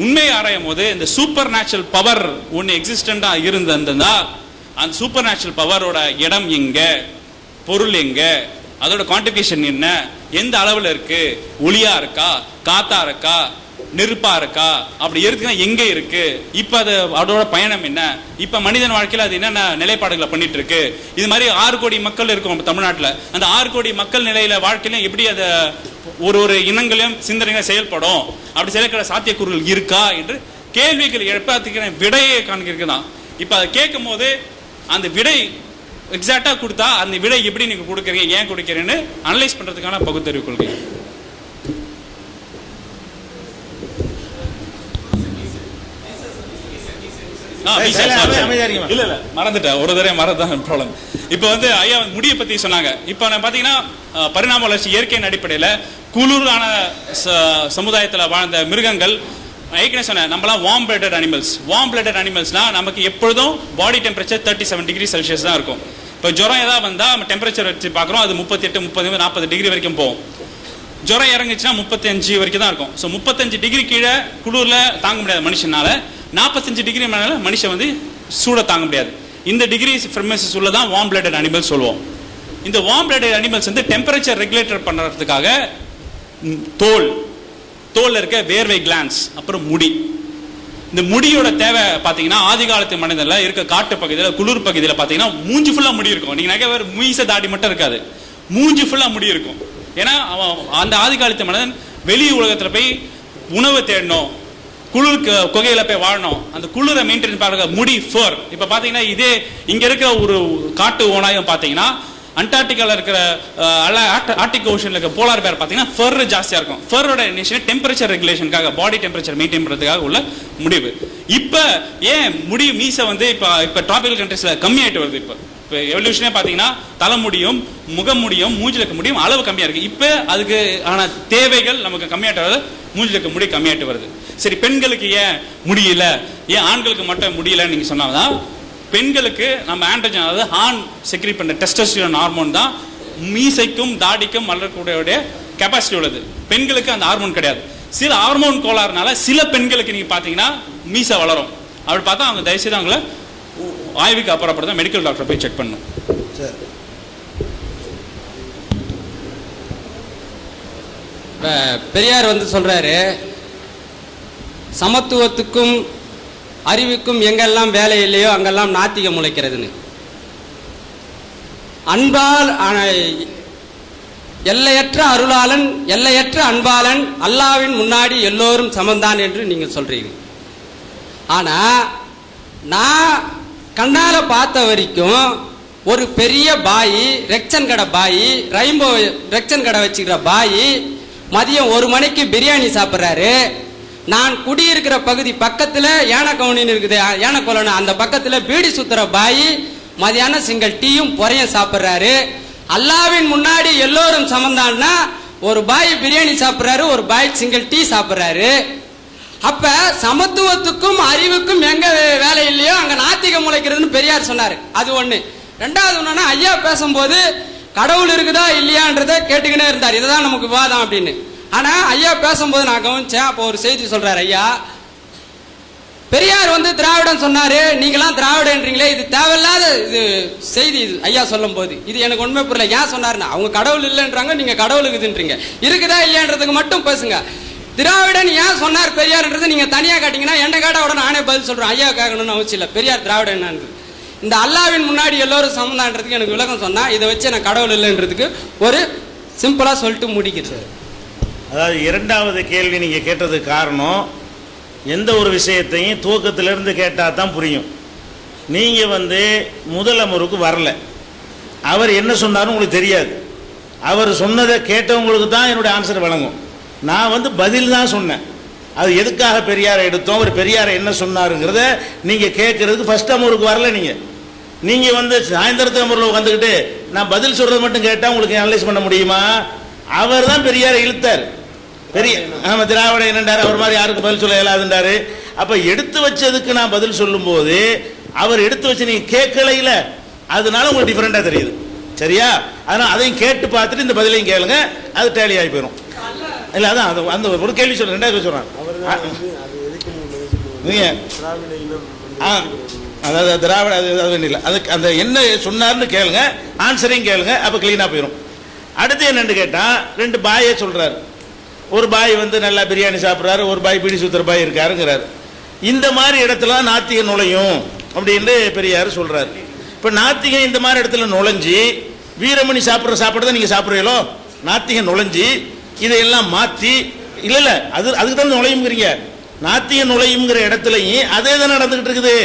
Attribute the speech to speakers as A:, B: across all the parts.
A: உண்மை ஆராயும் போது இந்த சூப்பர் நேச்சுரல் பவர் ஒன்று எக்ஸிஸ்டண்டா இருந்திருந்தா அந்த சூப்பர் நேச்சுரல் பவரோட இடம் எங்க, பொருள் எங்க, அதோட குவான்டிஃபிகேஷன் என்ன, எந்த அளவில் இருக்கு, ஒளியா இருக்கா, காத்தா இருக்கா, நெருப்பா இருக்கா, அப்படி இருக்குன்னா எங்க இருக்கு, இப்ப அது அதோட பயணம் என்ன, இப்ப மனிதன் வாழ்க்கையில் அது என்னென்ன நிலைப்பாடுகளை பண்ணிட்டு இருக்கு. இது மாதிரி 6 கோடி மக்கள் இருக்கும் தமிழ்நாட்டில். அந்த 6 கோடி மக்கள் நிலையில வாழ்க்கையிலும் எப்படி அதை ஒரு இனங்களையும் சிந்தனைகளை செயல்படும், அப்படி செயல்பட சாத்தியக்கூறுகள் இருக்கா என்று கேள்விகள் எழுப்ப விடையை காண்கிறதுதான். இப்ப அதை கேட்கும் போது அந்த விடை எக்ஸாக்டா கொடுத்தா அந்த விடை எப்படி நீங்க கொடுக்குறீங்க, ஏன் கொடுக்கிறீங்கன்னு அனலைஸ் பண்றதுக்கான பகுத்தறிவு கொள்கை. இல்ல மறந்துட்டேன், ஒரு தடவை மறந்துதான் ப்ராப்ளம். இப்ப ஐயா முடியை பத்தி சொன்னாங்க. இப்ப பாத்தீங்கன்னா பரிணாம வளர்ச்சி இயற்கையின் அடிப்படையில குளிரான சமுதாயத்துல வாழ்ந்த மிருகங்கள், ஏற்கனவே சொன்னேன், நம்மளாம் warm blooded animals. Warm blooded அனிமல்ஸ்னா நமக்கு எப்பொழுதும் பாடி டெம்பரேச்சர் 37 டிகிரி செல்சியஸ் தான் இருக்கும். இப்போ ஜுரம் ஏதாவது வந்தா நம்ம டெம்பரேச்சர் வச்சு பார்க்குறோம், அது 38, 30, 40 டிகிரி வரைக்கும் போகும். ஜுரம் இறங்குச்சுன்னா 35 வரைக்கும் தான் இருக்கும். ஸோ 35 டிகிரி கீழே குளிரில் தாங்க முடியாது மனுஷனால. 45 டிகிரி மேலே மனுஷன் சூட தாங்க முடியாது. இந்த டிகிரி ஃப்ரெமேசஸ் உள்ள தான் வார்ம் பிளட்டட் அனிமல்ஸ் சொல்லுவோம். இந்த warm blooded animals temperature regulator பண்ணுறதுக்காக தோல்ல இருக்க வேர்வை கிளான்ஸ், அப்புறம் முடி. இந்த முடியோட தேவை பார்த்தீங்கன்னா ஆதி காலத்து மனிதனில் இருக்க காட்டு பகுதியில், குளிர் பகுதியில் பார்த்தீங்கன்னா மூஞ்சி ஃபுல்லாக முடி இருக்கும். நீங்கள் நிறைய பேர் மீச தாடி மட்டும் இருக்காது, மூஞ்சி ஃபுல்லாக முடி இருக்கும். ஏன்னா அந்த ஆதி காலத்து மனிதன் வெளி உலகத்தில் போய் உணவு தேடணும், குளிர் குகையில போய் வாழணும், அந்த குளிரை மெயின்டைன் பண்ணுற முடி ஃபர். இப்போ பார்த்தீங்கன்னா இதே இங்கே இருக்கிற ஒரு காட்டு ஓனாயும் பார்த்தீங்கன்னா அண்டார்டிகாவில் இருக்கிற ஆர்டிக் ஓஷன்ல இருக்க போலார் பேர் பார்த்தீங்கன்னா ஃபர் ஜாஸ்தியாக இருக்கும். ஃபரோட டெம்பரேச்சர் ரெகுலேஷனுக்காக, பாடி டெம்பரேச்சர் மெயின்டைன் பண்ணுறதுக்காக உள்ள முடிவு. இப்போ ஏன் முடி மீசை இப்போ டிராபிக்கல் கண்ட்ரீஸில் கம்மியாயிட்டு வருது. இப்போ எவல்யூஷனே பார்த்தீங்கன்னா தலைமுடியும் முகமுடியும் மூஞ்சில் இருக்க முடியும் அளவு கம்மியாக இருக்குது. இப்போ அதுக்கு ஆன தேவைகள் நமக்கு கம்மியாகிட்டு வருது, மூஞ்சில் இருக்க முடி கம்மியாகிட்டு வருது. சரி, பெண்களுக்கு ஏன் முடியல, ஏன் ஆண்களுக்கு மட்டும் முடியலன்னு நீங்கள் சொன்னால்தான், பெண்களுக்கு நம்ம ஆண்ட்ரோஜன், அதாவது ஆண் செக்ரீட் பண்ண டெஸ்டோஸ்டிரான் ஹார்மோன் தான் மீசைக்கும் தாடிக்கும் வளரக்கூடிய கெப்பாசிட்டி உள்ளது. பெண்களுக்கு அந்த ஹார்மோன் கிடையாது. சில ஹார்மோன் கோளாறுனால சில பெண்களுக்கு நீங்க பாத்தீங்கன்னா மீசை வளரும். அப்படி பார்த்தா அவங்க தயவுசெய்து அவங்கள ஆய்வுக்கு அப்புறப்படுத்த மெடிக்கல் டாக்டர் போய் செக் பண்ணணும்.
B: பெரியார் சொல்றாரு, சமத்துவத்துக்கும் அறிவுக்கும் எங்கெல்லாம் வேலை இல்லையோ அங்கெல்லாம் நாத்திகம் முளைக்கிறதுன்னு. அன்பால் எல்லையற்ற அருளாளன், எல்லையற்ற அன்பாளன், அல்லாவின் முன்னாடி எல்லோரும் சமந்தான் என்று நீங்க சொல்றீங்க. ஆனா நான் கண்ணால பார்த்த வரைக்கும் ஒரு பெரிய பாயி, ரெக்சன் கடை பாயி, ரெயின்போ ரெக்சன் கடை வச்சுக்கிற பாயி மதியம் 1 மணிக்கு பிரியாணி சாப்பிட்றாரு. நான் குடியிருக்கிற பகுதி பக்கத்தில் யானைக்கவுனின்னு இருக்குது, யானைக்கொலனு, அந்த பக்கத்தில் பீடி சுத்துற பாய் மதியானம் சிங்கிள் டீயும் பொறையும் சாப்பிட்றாரு. அல்லாவின் முன்னாடி எல்லோரும் சமந்தான்னா ஒரு பாய் பிரியாணி சாப்பிட்றாரு, ஒரு பாய் சிங்கிள் டீ சாப்பிட்றாரு. அப்ப சமத்துவத்துக்கும் அறிவுக்கும் எங்க வேலை இல்லையோ அங்க நாத்திகம் முளைக்கிறதுன்னு பெரியார் சொன்னாரு. அது ஒண்ணு. ரெண்டாவது ஒண்ணுன்னா, ஐயா பேசும்போது கடவுள் இருக்குதா இல்லையான்றதை கேட்டுக்கினே இருந்தார். இதுதான் நமக்கு விவாதம் அப்படின்னு. ஆனா ஐயா பேசும்போது நான் கவனிச்சேன். அப்போ ஒரு செய்தி சொல்றாரு ஐயா. பெரியார் திராவிடன் சொன்னாரு, நீங்களாம் திராவிடன்றீங்களே, இது தேவையில்லாத இது செய்தி. இது ஐயா சொல்லும் போது இது எனக்கு உண்மை புரியல. ஏன் சொன்னாருன்னா, அவங்க கடவுள் இல்லைன்றாங்க, நீங்க கடவுள் இருக்குதுன்றீங்க. இருக்குதா இல்லையான்றதுக்கு மட்டும் பேசுங்க. திராவிடன் ஏன் சொன்னார் பெரியார்ன்றது நீங்க தனியா காட்டீங்கன்னா என்ன கேட்டா உடனே நானே பதில் சொல்றேன். ஐயா கேட்கணும்னு அவசியம் இல்லை. பெரியார் திராவிடன் இந்த அல்லாவின் முன்னாடி எல்லோரும் சமந்தான்றதுக்கு எனக்கு விளக்கம் சொன்னா, இதை வச்சு எனக்கு கடவுள் இல்லைன்றதுக்கு ஒரு சிம்பிளா சொல்லிட்டு முடிக்கிறேன்.
C: அதாவது இரண்டாவது கேள்வி நீங்கள் கேட்டதுக்கு காரணம், எந்த ஒரு விஷயத்தையும் துவக்கத்திலிருந்து கேட்டால் தான் புரியும். நீங்கள் முதல் அமர்வுக்கு வரல, அவர் என்ன சொன்னாலும் உங்களுக்கு தெரியாது. அவர் சொன்னதை கேட்டவங்களுக்கு தான் என்னுடைய ஆன்சர் வழங்கும். நான் பதில் தான் சொன்னேன். அது எதுக்காக பெரியாரை எடுத்தோம், அவர் பெரியாரை என்ன சொன்னாருங்கிறத நீங்கள் கேட்கறதுக்கு ஃபர்ஸ்ட் அமர்வுக்கு வரல. நீங்கள் சாயந்தரத்து அமர்வில் வந்துக்கிட்டு நான் பதில் சொல்கிறது மட்டும் கேட்டால் உங்களுக்கு அனலைஸ் பண்ண முடியுமா? அவர் தான் பெரியாரை இழுத்தார். பெரிய ஆமாம், திராவிட என்னண்டாரு, அவர் மாதிரி யாருக்கு பதில் சொல்ல இயலாதுன்றாரு. அப்போ எடுத்து வச்சதுக்கு நான் பதில் சொல்லும்போது அவர் எடுத்து வச்சு நீங்கள் கேட்கலையில, அதனால உங்களுக்கு டிஃப்ரெண்டாக தெரியுது. சரியா? அதனால் அதையும் கேட்டு பார்த்துட்டு இந்த பதிலையும் கேளுங்க, அது டேலி ஆகி போயிடும். இல்லை, அதான் அந்த ஒரு கேள்வி சொல்கிறேன், ரெண்டாவது சொல்கிறேன். நீங்கள் அதாவது திராவிட அது இல்லை, அதுக்கு அந்த என்ன சொன்னார்னு கேளுங்க, ஆன்சரையும் கேளுங்க, அப்போ க்ளீனாக போயிடும். அடுத்து என்னென்னு கேட்டால் 2 பாயை சொல்கிறார். ஒரு பாய் வந்து நல்லா பிரியாணி சாப்பிட்றாரு, ஒரு பாய் பிடி சுத்துற பாய் இருக்காருங்கிறாரு. இந்த மாதிரி இடத்துல நாத்திக நுழையும் அப்படின்னு பெரியார் சொல்கிறார். இப்போ நாத்திகம் இந்த மாதிரி இடத்துல நுழைஞ்சி வீரமணி சாப்பிட்ற சாப்பாடு தான் நீங்கள் சாப்பிட்றீங்களோ, நாத்திகம் நுழைஞ்சி இதையெல்லாம் மாற்றி இல்லை அதுக்கு தான் நுழையுங்கிறீங்க. நாத்திக நுழையுங்கிற இடத்துலையும் அதே தான் நடந்துக்கிட்டு இருக்குது.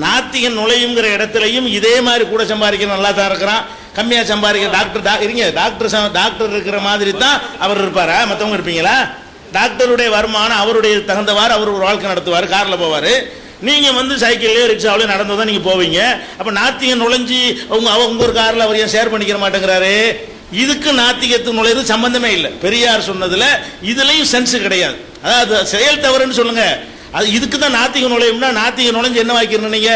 C: நாத்திகன் நுழையுங்கிற இடத்துலையும் இதே மாதிரி கூட சம்பாதிக்க நல்லா தான் இருக்கிறான், கம்மியாக சம்பாதிக்க டாக்டர் இருக்கிற மாதிரி தான் அவர் இருப்பாரா, மற்றவங்க இருப்பீங்களா? டாக்டருடைய வருமானம் அவருடைய தகுந்தவாறு அவர் ஒரு வாழ்க்கை நடத்துவார், காரில் போவார். நீங்கள் வந்து சைக்கிள்லேயோ ரிக்ஷாவிலையோ நடந்து தான் நீங்கள் போவீங்க. அப்போ நாத்திகன் நுழைஞ்சி உங்க ஒரு காரில் அவர் ஏன் ஷேர் பண்ணிக்கிற மாட்டேங்கிறாரு? இதுக்கு நாத்திகத்துக்கு நுழையிறது சம்பந்தமே இல்லை. பெரியார் சொன்னதுல இதுலையும் சென்ஸ் கிடையாது. அதாவது செயல் தவறுன்னு சொல்லுங்க, அது இதுக்கு தான் நாத்திக நுழையும்னா நாத்திக நுழைஞ்சு என்ன வாங்கிக்கணும், நீங்க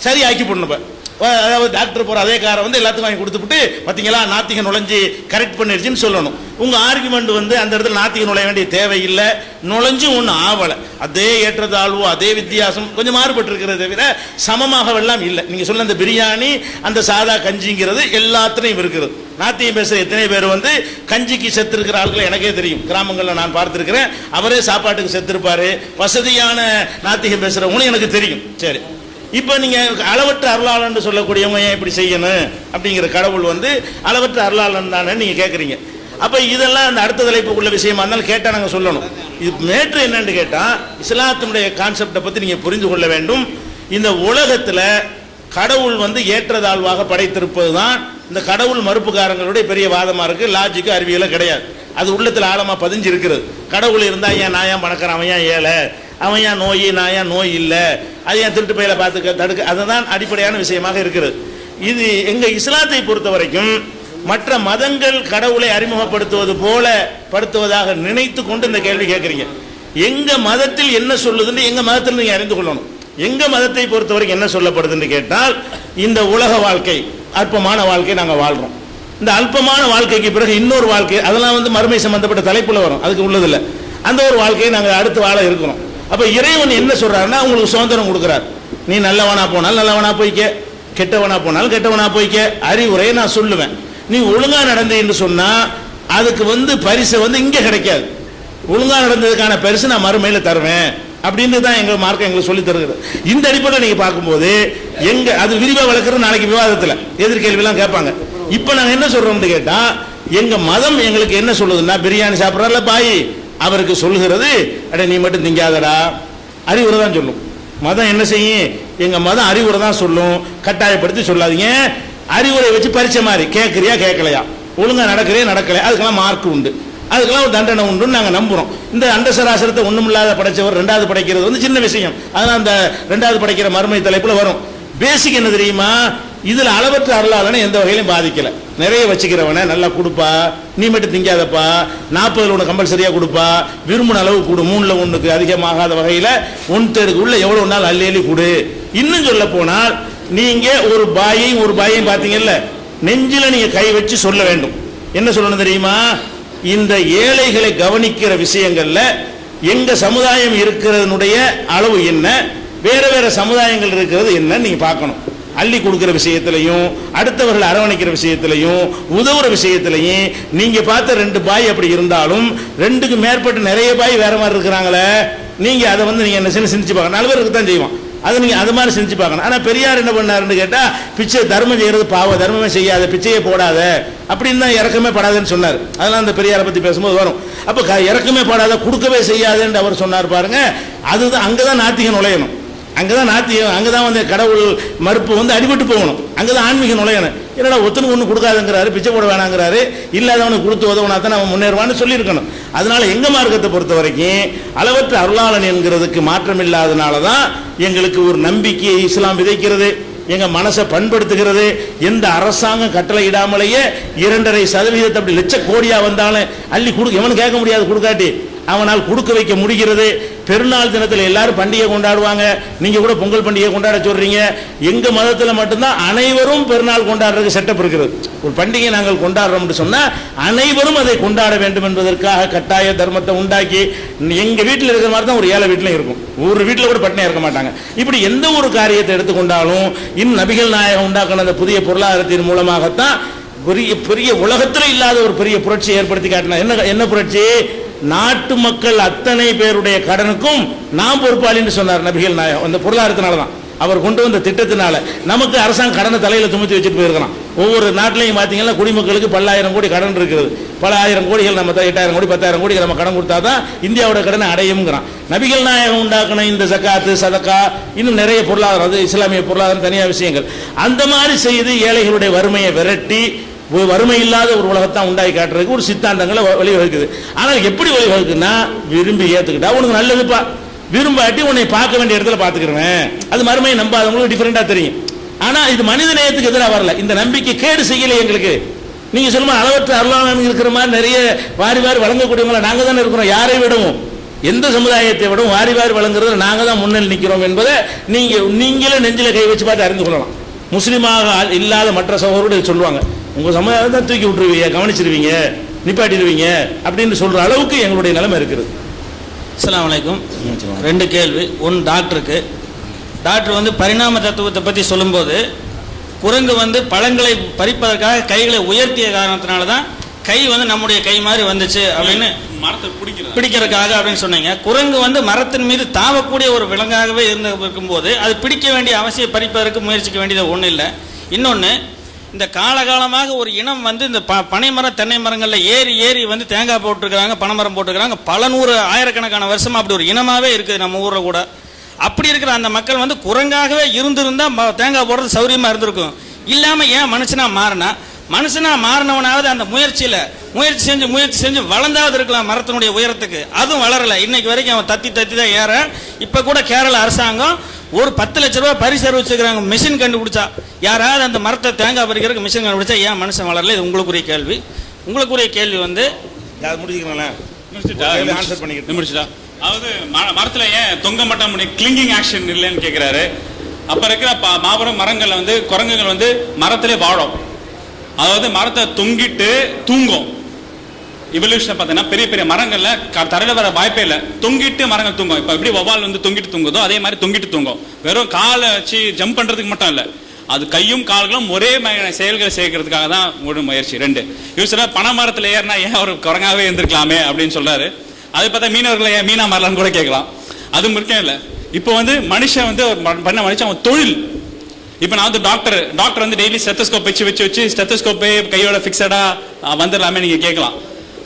C: சரி ஆக்கி போடணும். அதாவது டாக்டர் போற அதே காரை வந்து எல்லாத்துக்கும் வாங்கி கொடுத்துட்டு பார்த்தீங்களா நாத்திக நுழைஞ்சு கரெக்ட் பண்ணிருச்சுன்னு சொல்லணும். உங்க ஆர்குமெண்ட் வந்து அந்த இடத்துல நாத்திக நுழைய வேண்டிய தேவையில்லை, நுழைஞ்சும் ஒன்றும் ஆவலை. அதே ஏற்றத்தாழ்வோ அதே வித்தியாசம் கொஞ்சம் மாறுபட்டு இருக்கிறத தவிர சமமாக எல்லாம் இல்லை. நீங்க சொல்ல அந்த பிரியாணி அந்த சாதா கஞ்சிங்கிறது எல்லாத்துலையும் இருக்கிறது. நாத்தியம் பேசுகிற எத்தனை பேர் வந்து கஞ்சிக்கு செத்து இருக்கிற ஆட்கள் எனக்கே தெரியும், கிராமங்களில் நான் பார்த்துருக்கிறேன். அவரே சாப்பாட்டுக்கு செத்துருப்பாரு. வசதியான நாத்திகம் பேசுகிறவங்களும் எனக்கு தெரியும். சரி, இப்போ நீங்கள் அளவற்ற அருளாளன்னு சொல்லக்கூடியவங்க ஏன் இப்படி செய்யணும் அப்படிங்கிற கடவுள் வந்து அளவற்ற அருளாளன் தானே நீங்கள் கேட்குறீங்க. அப்போ இதெல்லாம் அந்த அடுத்த தலைப்புக்குள்ள விஷயமா இருந்தாலும் கேட்டால் நாங்கள் சொல்லணும். இது மேட்ரு என்னன்னு கேட்டால் இஸ்லாத்தினுடைய கான்செப்டை பற்றி நீங்கள் புரிந்து கொள்ள வேண்டும். இந்த உலகத்தில் கடவுள் வந்து ஏற்றதாழ்வாக படைத்திருப்பது தான் இந்த கடவுள் மறுப்புக்காரங்களுடைய பெரிய வாதமாக இருக்குது. லாஜிக்கு அறிவியலும் கிடையாது, அது உள்ளத்தில் ஆழமாக பதிஞ்சு இருக்கிறது. கடவுள் இருந்தால் ஏன் நான் ஏன் பணக்காரன், அவன் ஏன் ஏழை, அவன் ஏன் நோய், நான் ஏன் நோய் இல்லை, அது ஏன் திருட்டு பையில பார்த்து தடுக்க, அதுதான் அடிப்படையான விஷயமாக இருக்கிறது. இது எங்கள் இஸ்லாத்தை பொறுத்த வரைக்கும் மற்ற மதங்கள் கடவுளை அறிமுகப்படுத்துவது போல படுத்துவதாக நினைத்து கொண்டு இந்த கேள்வி கேட்குறீங்க. எங்கள் மதத்தில் என்ன சொல்லுதுன்னு எங்கள் மதத்தில் நீங்கள் அறிந்து கொள்ளணும். எங்கள் மதத்தை பொறுத்த வரைக்கும் என்ன சொல்லப்படுதுன்னு கேட்டால், இந்த உலக வாழ்க்கை அற்பமான வாழ்க்கை நாங்கள் வாழ்கிறோம். இந்த அல்பமான வாழ்க்கைக்கு பிறகு இன்னொரு வாழ்க்கை, அதெல்லாம் வந்து மறுமை சம்பந்தப்பட்ட தலைப்புல வரும், அதுக்கு உள்ளதில்லை. அந்த ஒரு வாழ்க்கையை நாங்கள் அடுத்து வாழ இருக்கிறோம். அப்போ இறைவன் என்ன சொல்றாருன்னா உங்களுக்கு சுதந்திரம் கொடுக்குறார். நீ நல்லவனா போனாலும் நல்லவனா போய்க்க, கெட்டவனா போனாலும் கெட்டவனா போய்க்க, அறிவுரையை நான் சொல்லுவேன். நீ ஒழுங்கா நடந்தேன்னு சொன்னா அதுக்கு வந்து பரிசு வந்து இங்கே கிடைக்காது, ஒழுங்கா நடந்ததுக்கான பரிசு நான் மறுமையில் தருவேன் அப்படின்னு தான் எங்கள் மார்க்கம் எங்களுக்கு சொல்லி தருகிறது. இந்த அடிப்படையில் நீங்கள் பார்க்கும்போது அது விரிவாக வளர்க்குறது நாளைக்கு விவாதத்தில் எதிர்கேள்விலாம் கேட்பாங்க. இப்போ நாங்கள் என்ன சொல்கிறோம்னு கேட்டால், எங்கள் மதம் எங்களுக்கு என்ன சொல்லுதுன்னா, பிரியாணி சாப்பிட்றாருல பாய் அவருக்கு சொல்லுகிறது, அட நீ மட்டும் திங்காதடா, அறிவுரை தான் சொல்லும். மதம் என்ன செய்யும், எங்கள் மதம் அறிவுரை தான் சொல்லும், கட்டாயப்படுத்தி சொல்லாதீங்க. அறிவுரை வச்சு பரிச்சை மாதிரி கேட்குறியா கேட்கலையா, ஒழுங்காக நடக்கிறியா நடக்கலையா, அதுக்கெல்லாம் மார்க் உண்டு, அதுக்கெல்லாம் ஒரு தண்டனை உண்டுன்னு நாங்கள் நம்புகிறோம். இந்த அண்டசராசரத்தை ஒன்றுமில்லாத படைச்சவர் ரெண்டாவது படைக்கிறது வந்து சின்ன விஷயம், அதனால் அந்த ரெண்டாவது படைக்கிற மறுமை தலைப்பில் வரும். பேசிக் என்ன தெரியுமா, இதில் அளவற்ற அருளாளனை எந்த வகையிலும் பாதிக்கலை. நிறைய வச்சுக்கிறவனை நல்லா கொடுப்பா, நீ மட்டும் திங்காதப்பா, 40 ஒன்று கம்பல்சரியாக கொடுப்பா, விரும்பின அளவு கொடு, 3ல் 1க்கு அதிகமாகாத வகையில் 1/3 உள்ள எவ்வளோ நாள் அள்ளி அள்ளி கொடு. இன்னும் சொல்ல போனால் நீங்கள் ஒரு பாயையும் பார்த்தீங்கல்ல, நெஞ்சில் நீங்கள் கை வச்சு சொல்ல வேண்டும். என்ன சொல்லணும் தெரியுமா, இந்த ஏழைகளை கவனிக்கிற விஷயங்கள்ல எங்க சமுதாயம் இருக்கிறதனுடைய அளவு என்ன, வேற வேற சமுதாயங்கள் இருக்கிறது என்ன நீங்க பார்க்கணும். அள்ளி கொடுக்கிற விஷயத்திலையும் அடுத்தவர்களை அரவணைக்கிற விஷயத்திலையும் உதவுற விஷயத்திலையும் நீங்க பார்த்த 2 பாய் அப்படி இருந்தாலும் 2க்கு மேற்பட்ட நிறைய பாய் வேற மாதிரி இருக்கிறாங்களே, நீங்க அதை வந்து நீங்க என்ன சிந்திச்சு பார்க்கணும். 4 பேருக்கு தான் செய்வோம், அதை நீங்க அது மாதிரி செஞ்சு பார்க்கணும். ஆனால் பெரியார் என்ன பண்ணாருன்னு கேட்டா, பிச்சை தர்மம் செய்யறது பாவ, தர்மமே செய்யாத, பிச்சையே போடாத அப்படின்னு தான் இறக்கமே படாதுன்னு சொன்னார். அதெல்லாம் அந்த பெரியாரை பத்தி பேசும்போது வரும். அப்போ இறக்கமே படாத, கொடுக்கவே செய்யாதுன்னு அவர் சொன்னார் பாருங்க. அதுதான் அங்கதான் நாத்திகம் நுழையணும், அங்கதான் நாத்தியம், அங்கதான் வந்து கடவுள் மறுப்பு வந்து அடிபட்டு போகணும், அங்கதான் ஆன்மீகம் நுழையணும். என்னடா ஒத்துனுக்கு ஒன்று கொடுக்காதுங்கிறாரு, பிச்சை போட வேணாங்கிறாரு, இல்லாதவனுக்கு கொடுத்து உதவுனா தான் அவன் முன்னேறுவான்னு சொல்லியிருக்கணும். அதனால எங்க மார்க்கத்தை பொறுத்த வரைக்கும் அளவற்ற அருளாளன் என்கிறதுக்கு மாற்றம் இல்லாதனால தான் எங்களுக்கு ஒரு நம்பிக்கையை இஸ்லாம் விதைக்கிறது, எங்க மனசை பண்படுத்துகிறது. எந்த அரசாங்கம் கட்டளை இடாமலேயே 2.5% அப்படி லட்ச கோடியா வந்தாலும் அள்ளி கொடு, எவனு கேட்க முடியாது கொடுக்காட்டி, அவனால் கொடுக்க வைக்க முடிகிறது. பெருநாள் தினத்தில் எல்லாரும் பண்டிகை கொண்டாடுவாங்க. நீங்க கூட பொங்கல் பண்டிகை கொண்டாட சொல்றீங்க. எங்க மதத்தில் மட்டும்தான் அனைவரும் பெருநாள் கொண்டாடுறதுக்கு செட்டப் இருக்கிறது. ஒரு பண்டிகை நாங்கள் கொண்டாடுறோம் சொன்னா அனைவரும் அதை கொண்டாட வேண்டும் என்பதற்காக கட்டாய தர்மத்தை உண்டாக்கி, எங்க வீட்டில் இருக்கிற மாதிரி தான் ஒரு ஏழை வீட்டிலும் இருக்கும். ஒரு வீட்டில் கூட பட்டினியா இருக்க மாட்டாங்க. இப்படி எந்த ஒரு காரியத்தை எடுத்துக்கொண்டாலும் இன்னும் நபிகள் நாயகம் உண்டாக்கின அந்த புதிய பொருளாதாரத்தின் மூலமாகத்தான் பெரிய பெரிய உலகத்தில் இல்லாத ஒரு பெரிய புரட்சியை ஏற்படுத்தி காட்டினார். என்ன புரட்சி? நாட்டு மக்கள் அத்தனை பேருடைய கடனுக்கும் நாம் பொறுப்பாளின்னு சொன்னார் நபிகள் நாயகம். அந்த பொருளாதாரத்தினால தான், அவர் கொண்டு வந்த திட்டத்தினால. நமக்கு அரசாங்கம் கடனை தலையில துமத்தி வச்சுட்டு போயிருக்கலாம். ஒவ்வொரு நாட்டிலையும் பார்த்தீங்கன்னா குடிமக்களுக்கு பல்லாயிரம் கோடி கடன் இருக்குது. பல ஆயிரம் கோடிகள் நம்ம 8,000 கோடி 10,000 கோடி நம்ம கடன் கொடுத்தா தான் இந்தியாவோட கடனை அடையும்ங்கிறான். நபிகள் நாயகம் உண்டாக்கின இந்த ஜக்காத்து சதக்கா இன்னும் நிறைய பொருளாதாரம், அது இஸ்லாமிய பொருளாதாரம் தனியாக விஷயங்கள், அந்த மாதிரி செய்து ஏழைகளுடைய வறுமையை விரட்டி வறுமை இல்லாத ஒரு உலகத்தான் உண்டாக்கி காட்டுறதுக்கு ஒரு சித்தாந்தங்களை வழிவகுக்குது. ஆனால் எப்படி வழிவகுக்குன்னா, விரும்பி ஏற்றுக்கிட்டா உனக்கு நல்லதுப்பா, விரும்பாட்டி உன்னை பார்க்க வேண்டிய இடத்துல பார்த்துக்கிறேன். அது மறுமையை நம்பாதவங்களுக்கு டிஃபரெண்டா தெரியும். ஆனா இது மனித நேயத்துக்கு எதிராக வரல. இந்த நம்பிக்கை கேடு செய்யலை எங்களுக்கு. நீங்க சொல்லுமா அளவற்ற அருளாளன் இருக்கிற மாதிரி நிறைய வாரி வாரி வழங்கக்கூடியவங்களை நாங்க தானே இருக்கிறோம். யாரை விடவும், எந்த சமுதாயத்தை விடவும் வாரி வாரி வழங்குறது நாங்க தான் முன்னில் நிற்கிறோம் என்பதை நீங்களே நெஞ்சில கை வச்சு பார்த்து அறிந்து கொள்ளலாம். முஸ்லீமாக இல்லாத மற்ற சகோதரர்கள் சொல்லுவாங்க, உங்க சமுதாயம் தான் தூக்கி விட்டுருவீங்க, கவனிச்சிருவீங்க, நிப்பாட்டிடுவீங்க அப்படின்னு சொல்ற அளவுக்கு எங்களுடைய நிலைமை இருக்கிறது.
D: அஸ்ஸலாமு அலைக்கும். 2 கேள்வி. ஒன்று டாக்டருக்கு. டாக்டர் வந்து பரிணாம தத்துவத்தை பற்றி சொல்லும்போது, குரங்கு வந்து பழங்களை பறிப்பதற்காக கைகளை உயர்த்திய காரணத்தினால தான் கை வந்து நம்முடைய கை மாதிரி வந்துச்சு அப்படின்னு,
A: மரத்தை
D: பிடிக்கிறதுக்காக அப்படின்னு சொன்னீங்க. குரங்கு வந்து மரத்தின் மீது தாவக்கூடிய ஒரு விலங்காகவே இருக்கும்போது அது பிடிக்க வேண்டிய அவசியம், பறிப்பதற்கு முயற்சிக்க வேண்டியது ஒன்றும் இல்லை. இன்னொன்று, இந்த காலகாலமாக ஒரு இனம் வந்து இந்த பனைமரம் தென்னை மரங்களில் ஏறி ஏறி வந்து தேங்காய் போட்டுருக்காங்க, பனைமரம் போட்டுருக்காங்க. பல நூறு ஆயிரக்கணக்கான வருஷமா அப்படி ஒரு இனமாகவே இருக்குது நம்ம ஊரில் கூட. அப்படி இருக்கிற அந்த மக்கள் வந்து குரங்காகவே இருந்திருந்தால் தேங்காய் போடுறது சௌரியமாக இருந்திருக்கும். இல்லாமல் ஏன் மனுஷனா மாறினவனாவது அந்த முயற்சி செஞ்சு வளர்ந்தாவது இருக்கலாம் மரத்தினுடைய உயரத்துக்கு. அதுவும் வளரலை. இன்னைக்கு வரைக்கும் அவன் தத்தி தான் ஏற. இப்போ கூட கேரள அரசாங்கம் ஒரு 10 லட்ச ரூபாய் பரிசு அறிவிச்சுக்கிறாங்க. மிஷின் கண்டுபிடிச்சா, யாராவது அந்த மரத்தை தேங்காய் பறிக்கிறதுக்கு மிஷின் கண்டுபிடிச்சா ஏன் மனுஷன் வளரல? இது உங்களுக்குரிய கேள்வி. உங்களுக்குரிய கேள்வி வந்து
A: முடிச்சுட்டா, அதாவது மரத்துல ஏன் தொங்க மாட்டாம கிளிங்கிங் ஆக்ஷன் இல்லைன்னு கேட்கிறாரு. அப்ப இருக்கிற மாபெரும் மரங்கள்ல வந்து குரங்குகள் வந்து மரத்திலே வாழும். அதாவது மரத்தை தொங்கிட்டு தூங்கும். இவல்யூஷன் பார்த்தீங்கன்னா பெரிய பெரிய மரங்கள்ல தரையில வர வாய்ப்பே இல்லை, தொங்கிட்டு மரங்கள் தூங்கும். இப்போ எப்படி வவ்வால் வந்து தொங்கிட்டு தூங்குதோ அதே மாதிரி தொங்கிட்டு தூங்கும். வெறும் காலை வச்சு ஜம்ப் பண்றதுக்கு மட்டும் இல்லை, அது கையும் கால்களும் ஒரே மாதிரியான செயல்களை சேர்க்கறதுக்காக தான் ஒரு முயற்சி. 2 இவர் சொல்ல பனை மரத்தில் ஏறினா ஏன் அவர் குரங்காவே இருந்திருக்கலாமே அப்படின்னு சொல்றாரு. அதை பார்த்தா மீனவர்களை ஏன் மீனா மாறலான்னு கூட கேட்கலாம். அது முக்கியம் இல்லை. இப்போ வந்து மனுஷன் வந்து பண்ண மனுஷன் அவன் தொழில். இப்போ நான் வந்து டாக்டர் வந்து டெய்லி ஸ்டெத்தஸ்கோப் வச்சு ஸ்டெத்தஸ்கோப்பே கையோட ஃபிக்ஸடா வந்துடலாமே நீங்க கேட்கலாம்.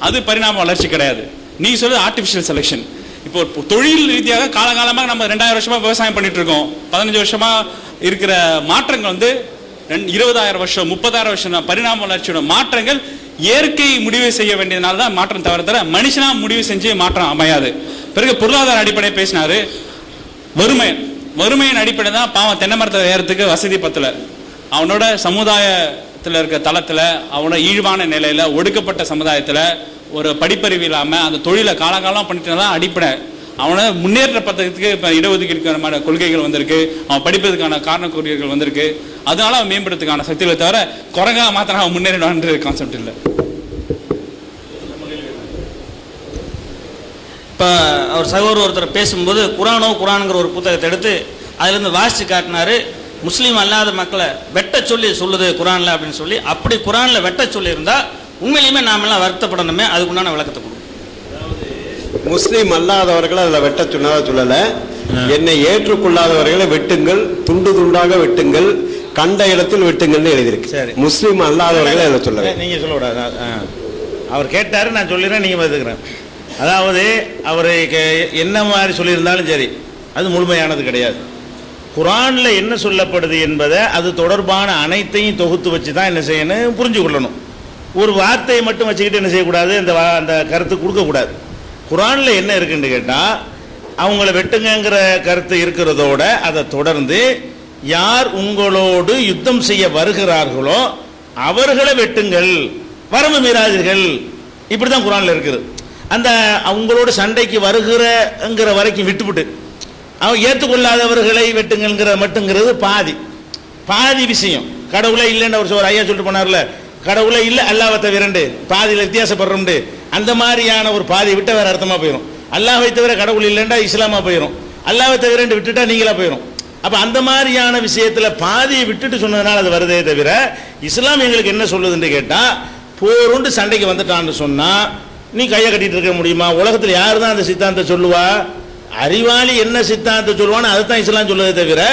A: அது பரிணாம வளர்ச்சி கிடையாது. நீங்க சொல்றது ஆர்டிபிஷியல் செலெக்ஷன். இப்போ தொழில் ரீதியாக காலகாலமாக நம்ம 2000 வருஷமா விவசாயம் பண்ணிட்டு இருக்கோம். 15 வருஷமா இருக்கிற மாற்றங்கள் வந்து 20,000 வருஷம் 30,000 வருஷம் பரிணாம வளர்ச்சியோட மாற்றங்கள் இயற்கை முடிவு செய்ய வேண்டியதுனால தான் மாற்றம் தவிர மனுஷனா முடிவு செஞ்சு மாற்றம் அமையாது. பிறகு பொருளாதார அடிப்படையை பேசினாரு. வறுமையின் அடிப்படை தான் பாவம் தென்னை மரத்தை ஏறதுக்கு வசதி பத்தல. அவனோட சமுதாயத்தில் இருக்க தளத்துல, அவனோட ஈழ்வான நிலையில, ஒடுக்கப்பட்ட சமுதாயத்துல ஒரு படிப்பறிவு இல்லாம அந்த தொழிலை காலகாலம் பண்ணிட்டு தான் அடிப்படை. அவனை முன்னேற்ற பத்திரத்துக்கு இப்போ இடஒதுக்கீடுக்கான கொள்கைகள் வந்திருக்கு, அவன் படிப்பதற்கான காரணக்கூறியர்கள் வந்திருக்கு. அதனால அவன் மேம்படுறதுக்கான சக்திகளை தவிர குரங்கா மாத்திரம் அவன் முன்னேறினான்ற கான்செப்ட் இல்லை.
D: இப்போ அவர் சகோதரர் ஒருத்தர் பேசும்போது குரானுங்கிற ஒரு புத்தகத்தை எடுத்து அதுலேருந்து வாசித்து காட்டினாரு. முஸ்லீம் அல்லாத மக்களை வெட்ட சொல்லி சொல்லுது குரானில் அப்படின்னு சொல்லி. அப்படி குரானில் வெட்ட சொல்லியிருந்தா உண்மையிலுமே நாமெல்லாம் வருத்தப்படணுமே. அதுக்குண்டான விளக்கத்தை கொடுக்கும்.
E: முஸ்லீம் அல்லாதவர்களை அதில் வெட்ட சொன்னதாக சொல்லலை. என்னை ஏற்றுக்கொள்ளாதவர்களை வெட்டுங்கள், துண்டு துண்டாக வெட்டுங்கள், கண்ட இடத்தில் வெட்டுங்கள்னு எழுதியிருக்கு. சரி, முஸ்லீம் அல்லாதவர்களை அதில் சொல்லலை.
C: நீங்கள் சொல்லக்கூடாது. அவர் கேட்டாரு, நான் சொல்லிடுறேன், நீங்கள் பார்த்துக்கிறேன். அதாவது அவர் என்ன மாதிரி சொல்லியிருந்தாலும் சரி, அது முழுமையானது கிடையாது. குரானில் என்ன சொல்லப்படுது என்பதை அது தொடர்பான அனைத்தையும் தொகுத்து வச்சு தான் என்ன செய்யணும், புரிஞ்சு கொள்ளணும். ஒரு வார்த்தையை மட்டும் வச்சுக்கிட்டு என்ன செய்யக்கூடாது, அந்த கருத்து கொடுக்கக்கூடாது. குரானில் என்ன இருக்குன்னு கேட்டால், அவங்கள வெட்டுங்கிற கருத்து இருக்கிறதோட அதை தொடர்ந்து யார் உங்களோடு யுத்தம் செய்ய வருகிறார்களோ அவர்களை வெட்டுங்கள், வரம்பு மீறாதீர்கள். இப்படி தான் குரானில் இருக்குது. அந்த அவங்களோட சண்டைக்கு வருகிறங்கிற வரைக்கும் விட்டுவிட்டு அவன் ஏற்றுக்கொள்ளாதவர்களை வெட்டுங்கிற மட்டுங்கிறது பாதி விஷயம். கடவுளே இல்லைன்னு ஒரு ஐயா சொல்லிட்டு போனார்ல, கடவுளே இல்லை அல்லாஹ்வை தவிரண்டு பாதியில் வித்தியாசப்படுறோம்ண்டு, அந்த மாதிரியான ஒரு பாதியை விட்டு வேற அர்த்தமாக போயிடும். அல்லாஹ்வை தவிர கடவுள் இல்லைண்டா இஸ்லாமா போயிடும், அல்லாஹ்வை தவிரண்டு விட்டுட்டா நீங்களா போயிடும். அப்போ அந்த மாதிரியான விஷயத்தில் பாதியை விட்டுட்டு சொன்னதுனால அது வருதே தவிர இஸ்லாம் எங்களுக்கு என்ன சொல்லுதுன்னு கேட்டால், போருண்டு சண்டைக்கு வந்துட்டான்னு சொன்னால் நீ கையை கட்டிட்டு இருக்க முடியுமா? உலகத்தில் யார் தான் அந்த சித்தாந்தத்தை சொல்லுவா? அறிவாளி என்ன சித்தாந்தத்தை சொல்லுவான்னு அதுதான் இஸ்லாம் சொல்லுவதே தவிர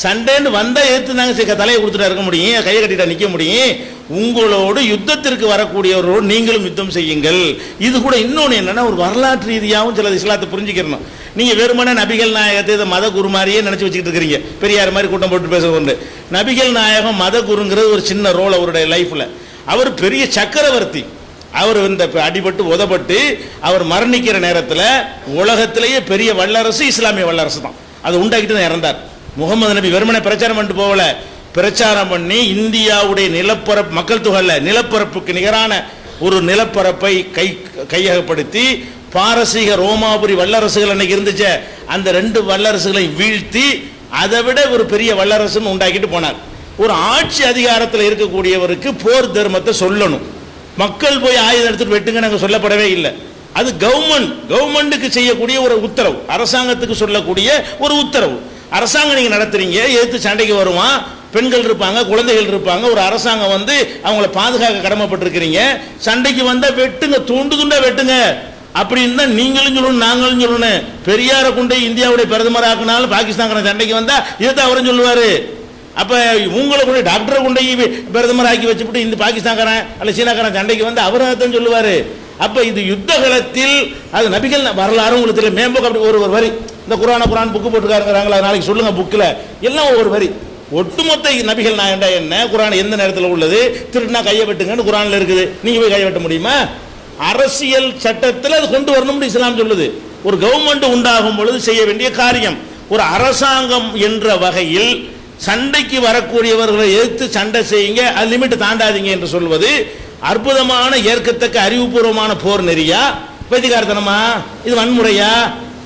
C: சண்டைன்னு வந்தால் எடுத்து நாங்கள் தலையை கொடுத்துட்டா இருக்க முடியும், கையை கட்டிட்டா நிற்க முடியும். உங்களோடு யுத்தத்திற்கு வரக்கூடியவரோடு நீங்களும் யுத்தம் செய்யுங்கள். இது கூட இன்னொன்று என்னன்னா, ஒரு வரலாற்று ரீதியாகவும் சில இஸ்லாத்தை புரிஞ்சுக்கிறணும். நீங்கள் வெறுமனே நபிகள் நாயகத்தை இதை மத குரு மாதிரியே நினச்சி வச்சுக்கிட்டு இருக்கிறீங்க, பெரியார் மாதிரி கூட்டம் போட்டு பேசுறது. நபிகள் நாயகம் மத குருங்கிறது ஒரு சின்ன ரோல் அவருடைய லைஃப்பில். அவர் பெரிய சக்கரவர்த்தி. அவர் இந்த அடிபட்டு உதப்பட்டு அவர் மரணிக்கிற நேரத்தில் உலகத்திலேயே பெரிய வல்லரசு இஸ்லாமிய வல்லரசு தான். அதை உண்டாக்கிட்டு தான் இறந்தார். முகமது நபி வெறுமனை பிரச்சாரம் பண்ணிட்டு போகல, பிரச்சாரம் பண்ணி இந்தியாவுடைய நிலப்பரப்பு மக்கள் தொகையில் நிலப்பரப்புக்கு நிகரான ஒரு நிலப்பரப்பை கையகப்படுத்தி பாரசீக ரோமாபுரி வல்லரசுகள் அன்னைக்கு இருந்துச்சு, அந்த 2 வல்லரசுகளை வீழ்த்தி அதை விட ஒரு பெரிய வல்லரசுன்னு உண்டாக்கிட்டு போனார். ஒரு ஆட்சி அதிகாரத்தில் இருக்கக்கூடியவருக்கு போர் தர்மத்தை சொல்லணும். மக்கள் போய் ஆயுதம் எடுத்துட்டு வெட்டுங்க நாங்கள் சொல்லப்படவே இல்லை. அது கவர்மெண்ட்டுக்கு செய்யக்கூடிய ஒரு உத்தரவு, அரசாங்கத்துக்கு சொல்லக்கூடிய ஒரு உத்தரவு. அரசாங்கம் நீங்கள் நடத்துறீங்க, எதிர்த்து சண்டைக்கு வருவான், பெண்கள் இருப்பாங்க, குழந்தைகள் இருப்பாங்க. ஒரு அரசாங்கம் அவங்கள பாதுகாக்க கடமைப்பட்டிருக்கிறீங்க. சண்டைக்கு வந்தால் வெட்டுங்க, துண்டா வெட்டுங்க அப்படின்னு தான் நீங்களும் சொல்லணும், நாங்களும் சொல்லணும். பெரியாரை கொண்டு இந்தியாவுடைய பிரதமர் ஆக்கினாலும் பாகிஸ்தான் சண்டைக்கு வந்தால் இதுதான் அவரும் சொல்லுவார். அப்போ உங்களை கொண்டு டாக்டரை கொண்டு பிரதமர் ஆக்கி வச்சுவிட்டு இந்த பாகிஸ்தான்காரன் அல்ல சீனாக்காரன் சண்டைக்கு வந்து அவர்தான் சொல்லுவார். அப்போ இது யுத்த காலத்தில் அது நபிகள் வரலாறு உங்களுக்கு தெரியல. மேம்போக்கு அப்படி ஒரு வரி இந்த குரான் புக்கு போட்டுக்காரங்கிறாங்களா, நாளைக்கு சொல்லுங்க புக்கில் எல்லாம் ஒவ்வொரு வரி. ஒட்டுமொத்த நபிகள் நாயண்டா என்ன, குரான் எந்த நேரத்தில் உள்ளது, திருட்டுனா கையை வெட்டுங்கன்னு குரானில் இருக்குது. நீங்கள் போய் கையை வெட்ட முடியுமா? அரசியல் சட்டத்தில் அது கொண்டு வரணும்னு இஸ்லாம் சொல்லுது. ஒரு கவர்மெண்ட் உண்டாகும் பொழுது செய்ய வேண்டிய காரியம். ஒரு அரசாங்கம் என்ற வகையில் சண்டைக்கு வரக்கூடியவர்களை எதிர்த்து சண்டை செய்யுங்க, அது லிமிட் தாண்டாதீங்க என்று சொல்வது அற்புதமான ஏற்கத்தக்க அறிவுபூர்வமான போர் நெறியா, பைத்தியக்காரத்தனமா, இது வன்முறையா?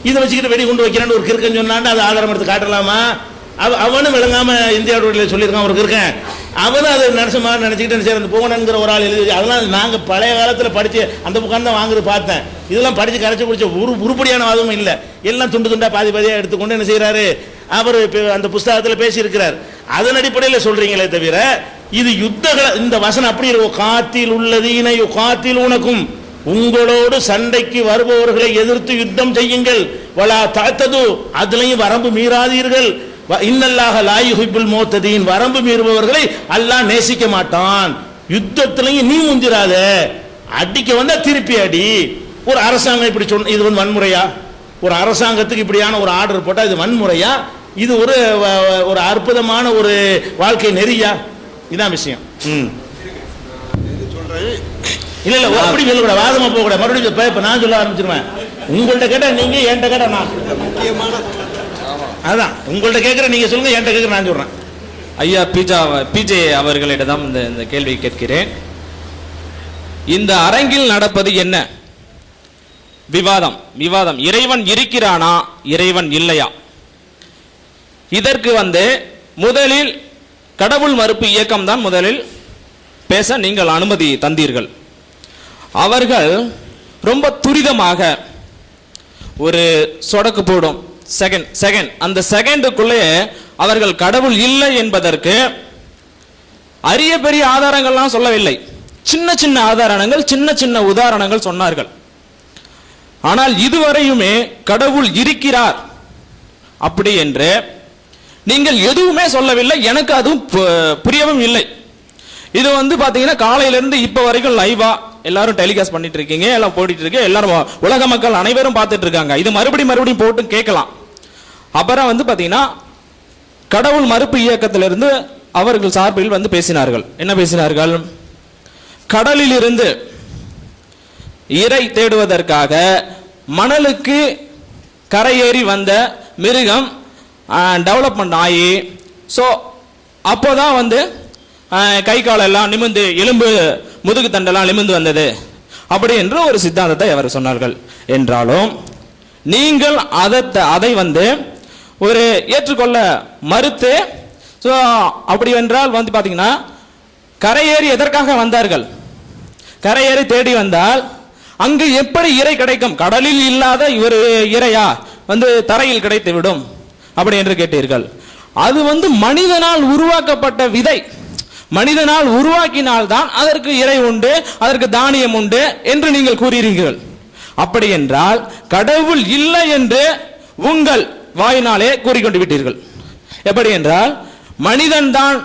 C: இதை வச்சுக்கிட்டு வெடி கொண்டு வைக்கிறான்னு ஒரு கிறுக்கன் சொன்னாண்டு அதை ஆதாரம் எடுத்து காட்டலாமா? அவனும் விளங்காம இந்தியாவுடைய சொல்லியிருக்கான் ஒரு கிறுக்கன். அவனும் அதை நினச்சிக்கிட்டு சேர்ந்து போகணுங்கிற ஒரு ஆள் எழுதி. அதெல்லாம் நாங்கள் பழைய காலத்தில் படித்து அந்த புக்கான் தான் வாங்குறது பார்த்தேன். இதெல்லாம் படித்து கரைச்சி பிடிச்ச உருப்படியான வாதமும் இல்லை. எல்லாம் துண்டா பாதியாக எடுத்துக்கொண்டு என்ன செய்கிறாரு அவர் அந்த புஸ்தகத்தில் பேசியிருக்கிறார். அதன் அடிப்படையில் சொல்றீங்களே தவிர இது யுத்தங்களை இந்த வசனம் அப்படி இருக்கும். காத்தில் உள்ளதீனை காத்தில் உனக்கும், உங்களோடு சண்டைக்கு வருபவர்களை எதிர்த்து யுத்தம் செய்யுங்கள். வலா தாத்தது, அதுலையும் வரம்பு மீறாதீர்கள். இன்னல்லாஹ லா யுஹிப்புல் முஅ்ததீன், வரம்பு மீறுபவர்களை அல்லாஹ் நேசிக்க மாட்டான். யுத்தத்திலையும் நீ முந்திராத, அடிக்க வந்தா திருப்பி அடி. ஒரு அரசாங்கம் இப்படி சொன்ன இது வன்முறையா? ஒரு அரசாங்கத்துக்கு இப்படியான ஒரு ஆர்டர் போட்டால் இது வன்முறையா? இது ஒரு அற்புதமான ஒரு வாழ்க்கை நெறியா? இதான் விஷயம். இல்ல இல்ல அப்படி சொல்லக்கூடாது, வாதமா போக கூடாது. மறுபடியும் இப்ப நான் சொல்ல ஆரம்பிச்சிருவேன். உங்கள்கிட்ட கேட்டா நீங்க, என்கிட்ட கேட்டா நான். அதான் உங்கள்கிட்ட கேட்கிற நீங்க சொல்லுங்க, என்கிட்ட கேட்கிற நான் சொல்றேன்.
F: ஐயா பிஜே அவர்களிடம் இந்த கேள்வி கேட்கிறேன். இந்த அரங்கில் நடப்பது என்ன? விவாதம். இறைவன் இருக்கிறானா, இறைவன் இல்லையா? இதற்கு முதலில் கடவுள் மறுப்பு இயக்கம் தான் முதலில் பேச நீங்கள் அனுமதி தந்தீர்கள். அவர்கள் ரொம்ப துரிதமாக ஒரு சொடக்கு போடும் செகண்ட், அந்த செகண்டுக்குள்ளே அவர்கள் கடவுள் இல்லை என்பதற்கு அரிய பெரிய ஆதாரங்கள்லாம் சொல்லவில்லை. சின்ன சின்ன ஆதாரங்கள், சின்ன சின்ன உதாரணங்கள் சொன்னார்கள். ஆனால் இதுவரையுமே கடவுள் இருக்கிறார் அப்படி என்று நீங்கள் எதுவுமே சொல்லவில்லை. எனக்கு அதுவும் புரியவும் இல்லை. இது பாத்தீங்கன்னா காலையிலிருந்து இப்ப வரைக்கும் லைவா எல்லாரும் டெலிகாஸ்ட் பண்ணிட்டு இருக்கீங்க, எல்லாம் போட்டுட்டு இருக்கு, எல்லாரும் உலக மக்கள் அனைவரும் பார்த்துட்டு இருக்காங்க. இது மறுபடியும் போட்டு கேட்கலாம். அப்புறம் பாத்தீங்கன்னா கடவுள் மறுப்பு இயக்கத்திலிருந்து அவர்கள் சார்பில் பேசினார்கள். என்ன பேசினார்கள்? கடலில் இருந்து இறை தேடுவதற்காக மணலுக்கு கரையேறி வந்த மிருகம் டெவலப்மெண்ட் ஆகி, ஸோ அப்போதான் கை காலெல்லாம் நிமிந்து, எலும்பு முதுகு தண்டெல்லாம் நிமிந்து வந்தது. அப்படி என்று ஒரு சித்தாந்தத்தை அவர் சொன்னார்கள். என்றாலும் நீங்கள் அதை வந்து ஒரு ஏற்றுக்கொள்ள மறுத்து, ஸோ அப்படி என்றால் வந்து பார்த்தீங்கன்னா கரையேறி எதற்காக வந்தார்கள்? கரையேறி தேடி வந்தால் அங்கு எப்படி இறை கிடைக்கும்? கடலில் இல்லாத ஒரு இறையா வந்து தரையில் கிடைத்து விடும் அப்படி என்று கேட்டீர்கள். அது வந்து மனிதனால் உருவாக்கப்பட்ட விதை, மனிதனால் உருவாக்கினால்தான் அதற்கு இறை உண்டு, அதற்கு தானியம் உண்டு என்று நீங்கள் கூறுகிறீர்கள். அப்படி என்றால் கடவுள் இல்லை என்று உங்கள் வாயினாலே கூறிக்கொண்டு விட்டீர்கள். எப்படி என்றால் மனிதன் தான்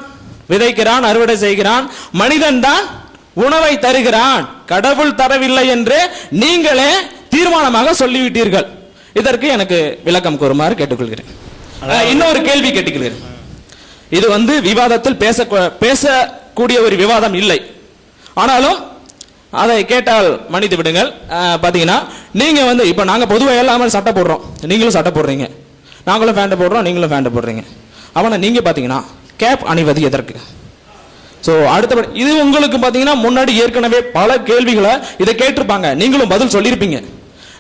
F: விதைக்கிறான், அறுவடை செய்கிறான், மனிதன் தான் உணவை தருகிறான், கடவுள் தரவில்லை என்று நீங்களே தீர்மானமாக சொல்லிவிட்டீர்கள். இதற்கு எனக்கு விளக்கம் கூறுமாறு கேட்டுக்கொள்கிறேன். இன்னொரு கேள்வி கேட்டுக்கொள்கிறேன். இது வந்து விவாதத்தில் பேசக்கூடிய ஒரு விவாதம் இல்லை, ஆனாலும் அதை கேட்டால் மன்னித்து விடுங்கள். பார்த்தீங்கன்னா நீங்க வந்து இப்போ நாங்கள் பொதுவாக எல்லாமே சட்டை போடுறோம், நீங்களும் சட்டை போடுறீங்க, நாங்களும் பேண்ட் போடுறோம், நீங்களும் பேண்ட் போடுறீங்க. அவனை நீங்க பார்த்தீங்கன்னா கேப் அணிவது எதற்கு? ஸோ அடுத்தபடி இது உங்களுக்கு பார்த்தீங்கன்னா முன்னாடி ஏற்கனவே பல கேள்விகளை இதை கேட்டிருப்பாங்க, நீங்களும் பதில் சொல்லியிருப்பீங்க.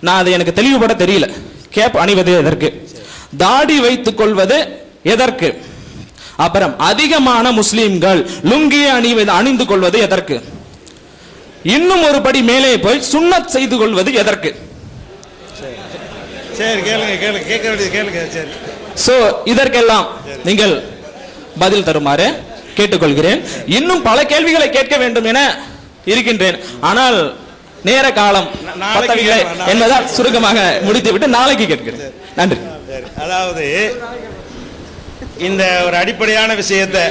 F: நான் அதை எனக்கு தெளிவுபட தெரியல. கேப் அணிவது எதற்கு? தாடி வைத்துக் கொள்வது எதற்கு? அப்புறம் அதிகமான முஸ்லிம்கள் லுங்கியை அணிந்து கொள்வது எதற்கு? இன்னும் ஒரு படி மேலே போய் சுன்னத் செய்து கொள்வது எதற்கு?
C: சரி கேளுங்க, கேட்க வேண்டியது கேளுங்க. சரி,
F: சோ இதற்கெல்லாம் நீங்கள் பதில் தருமாறு கேட்டுக்கொள்கிறேன். இன்னும் பல கேள்விகளை கேட்க வேண்டும் என இருக்கின்றேன், ஆனால் நேர காலம் பத்தவில்லை என்பதால் சுருக்கமாக முடித்துவிட்டு நாளைக்கு கேட்கிறேன். நன்றி.
C: அதாவது இந்த ஒரு அடிப்படையான விஷயத்தை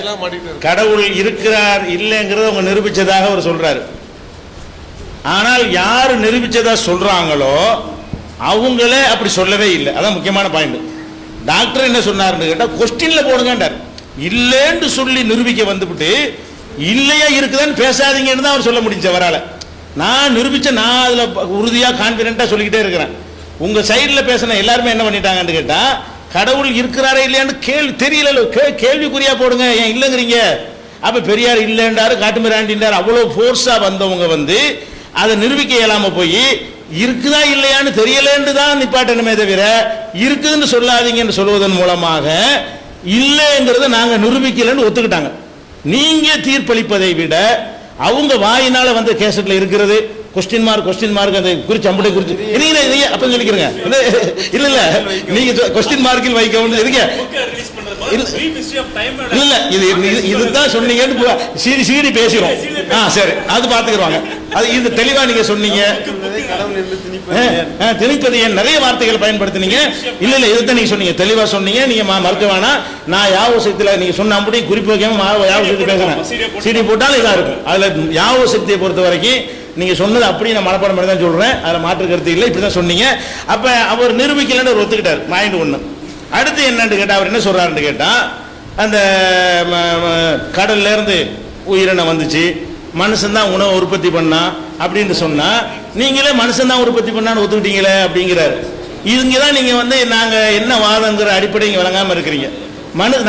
C: கடவுள் இருக்கிறார் இல்லைங்கிறத அவங்க நிரூபிச்சதாக அவர் சொல்றாரு. ஆனால் யாரு நிரூபிச்சதா சொல்றாங்களோ அவங்களே அப்படி சொல்லவே இல்லை. அதான் முக்கியமான பாயிண்ட். டாக்டர் என்ன சொன்னாருன்னு கேட்டா கொஸ்டின்ல போடுங்கன்றார். இல்லைன்னு சொல்லி நிரூபிக்க வந்துவிட்டு இல்லையா இருக்குதான்னு பேசாதீங்கன்னு தான் அவர் சொல்ல முடிஞ்சு அவரால். நான் நிரூபிச்ச, நான் அதில் உறுதியாக கான்ஃபிடென்ட்டாக சொல்லிக்கிட்டே இருக்கிறேன். உங்கள் சைடில் பேசின எல்லாருமே என்ன பண்ணிட்டாங்கன்னு கேட்டால் கடவுள் இருக்கிறாரே இல்லையான்னு தெரியல, கேள்விக்குறியா போடுங்க, ஏன் இல்லைங்கிறீங்க? அப்போ பெரியார் இல்லைன்றாரு, காட்டுமிராண்டின்றார், அவ்வளோ ஃபோர்ஸாக வந்தவங்க வந்து அதை நிரூபிக்க இயலாம போய் இருக்குதா இல்லையான்னு தெரியலன்னு தான் நிப்பாட்டணுமே தவிர இருக்குதுன்னு சொல்லாதீங்கன்னு சொல்வதன் மூலமாக இல்லைங்கிறத நாங்கள் நிரூபிக்கலன்னு ஒத்துக்கிட்டாங்க. நீங்க தீர்ப்பளிப்பதை விட அவங்க வாயினால வந்து கேசட்ல இருக்கிறது கொஸ்டின் மார்க் அந்த குறிச்சு அம்புட்டை குறிச்சு அப்ப சொல்லிக்கிறேங்க. இல்ல இல்ல நீங்க கொஸ்டின் மார்க்கில் வைக்க வேண்டியது இருக்க இல்ல, இதுதான் சொன்னீங்கன்னு சீடி பேசுறோம். சரி, அது பாத்துக்கிறவாங்க. அது இது தெளிவா நீங்க சொன்னீங்க. திணிப்பது ஏன் நிறைய வார்த்தைகள் பயன்படுத்தினீங்க. இல்ல இல்ல இதுதான் நீங்க சொன்னீங்க, தெளிவா சொன்னீங்க. நீங்க மறுக்க வேணாம். நான் யாவசக்தியில நீங்க சொன்ன அப்படி குறிப்பு வைக்காம யாவசக்தி பேசுறேன். சீடி போட்டாலும் இதா இருக்கும். அதுல யாவசக்தியை பொறுத்த வரைக்கும் நீங்க சொன்னது அப்படி நான் மனப்பாடம் பண்ணி தான் சொல்றேன், அதில் மாற்று கருத்து இல்லை. இப்படிதான் சொன்னீங்க. அப்ப அவர் நிரூபிக்கலன்னு அவர் ஒத்துக்கிட்டார். மைண்ட் ஒண்ணு. அடுத்து என்னன்னு கேட்டா அவர் என்ன சொல்றாருன்னு கேட்டா அந்த கடல்ல இருந்து உயிரினம் வந்துச்சு, மனுஷன் தான் உணவை உற்பத்தி பண்ணா அப்படின்னு சொன்னா நீங்களே மனுஷன் தான் உற்பத்தி பண்ணான்னு ஒத்துக்கிட்டீங்களே அப்படிங்கிறாரு. இதுங்கதான் நீங்க வந்து நாங்க என்ன வாதங்கிற அடிப்படை இங்க விளங்காம இருக்கிறீங்க.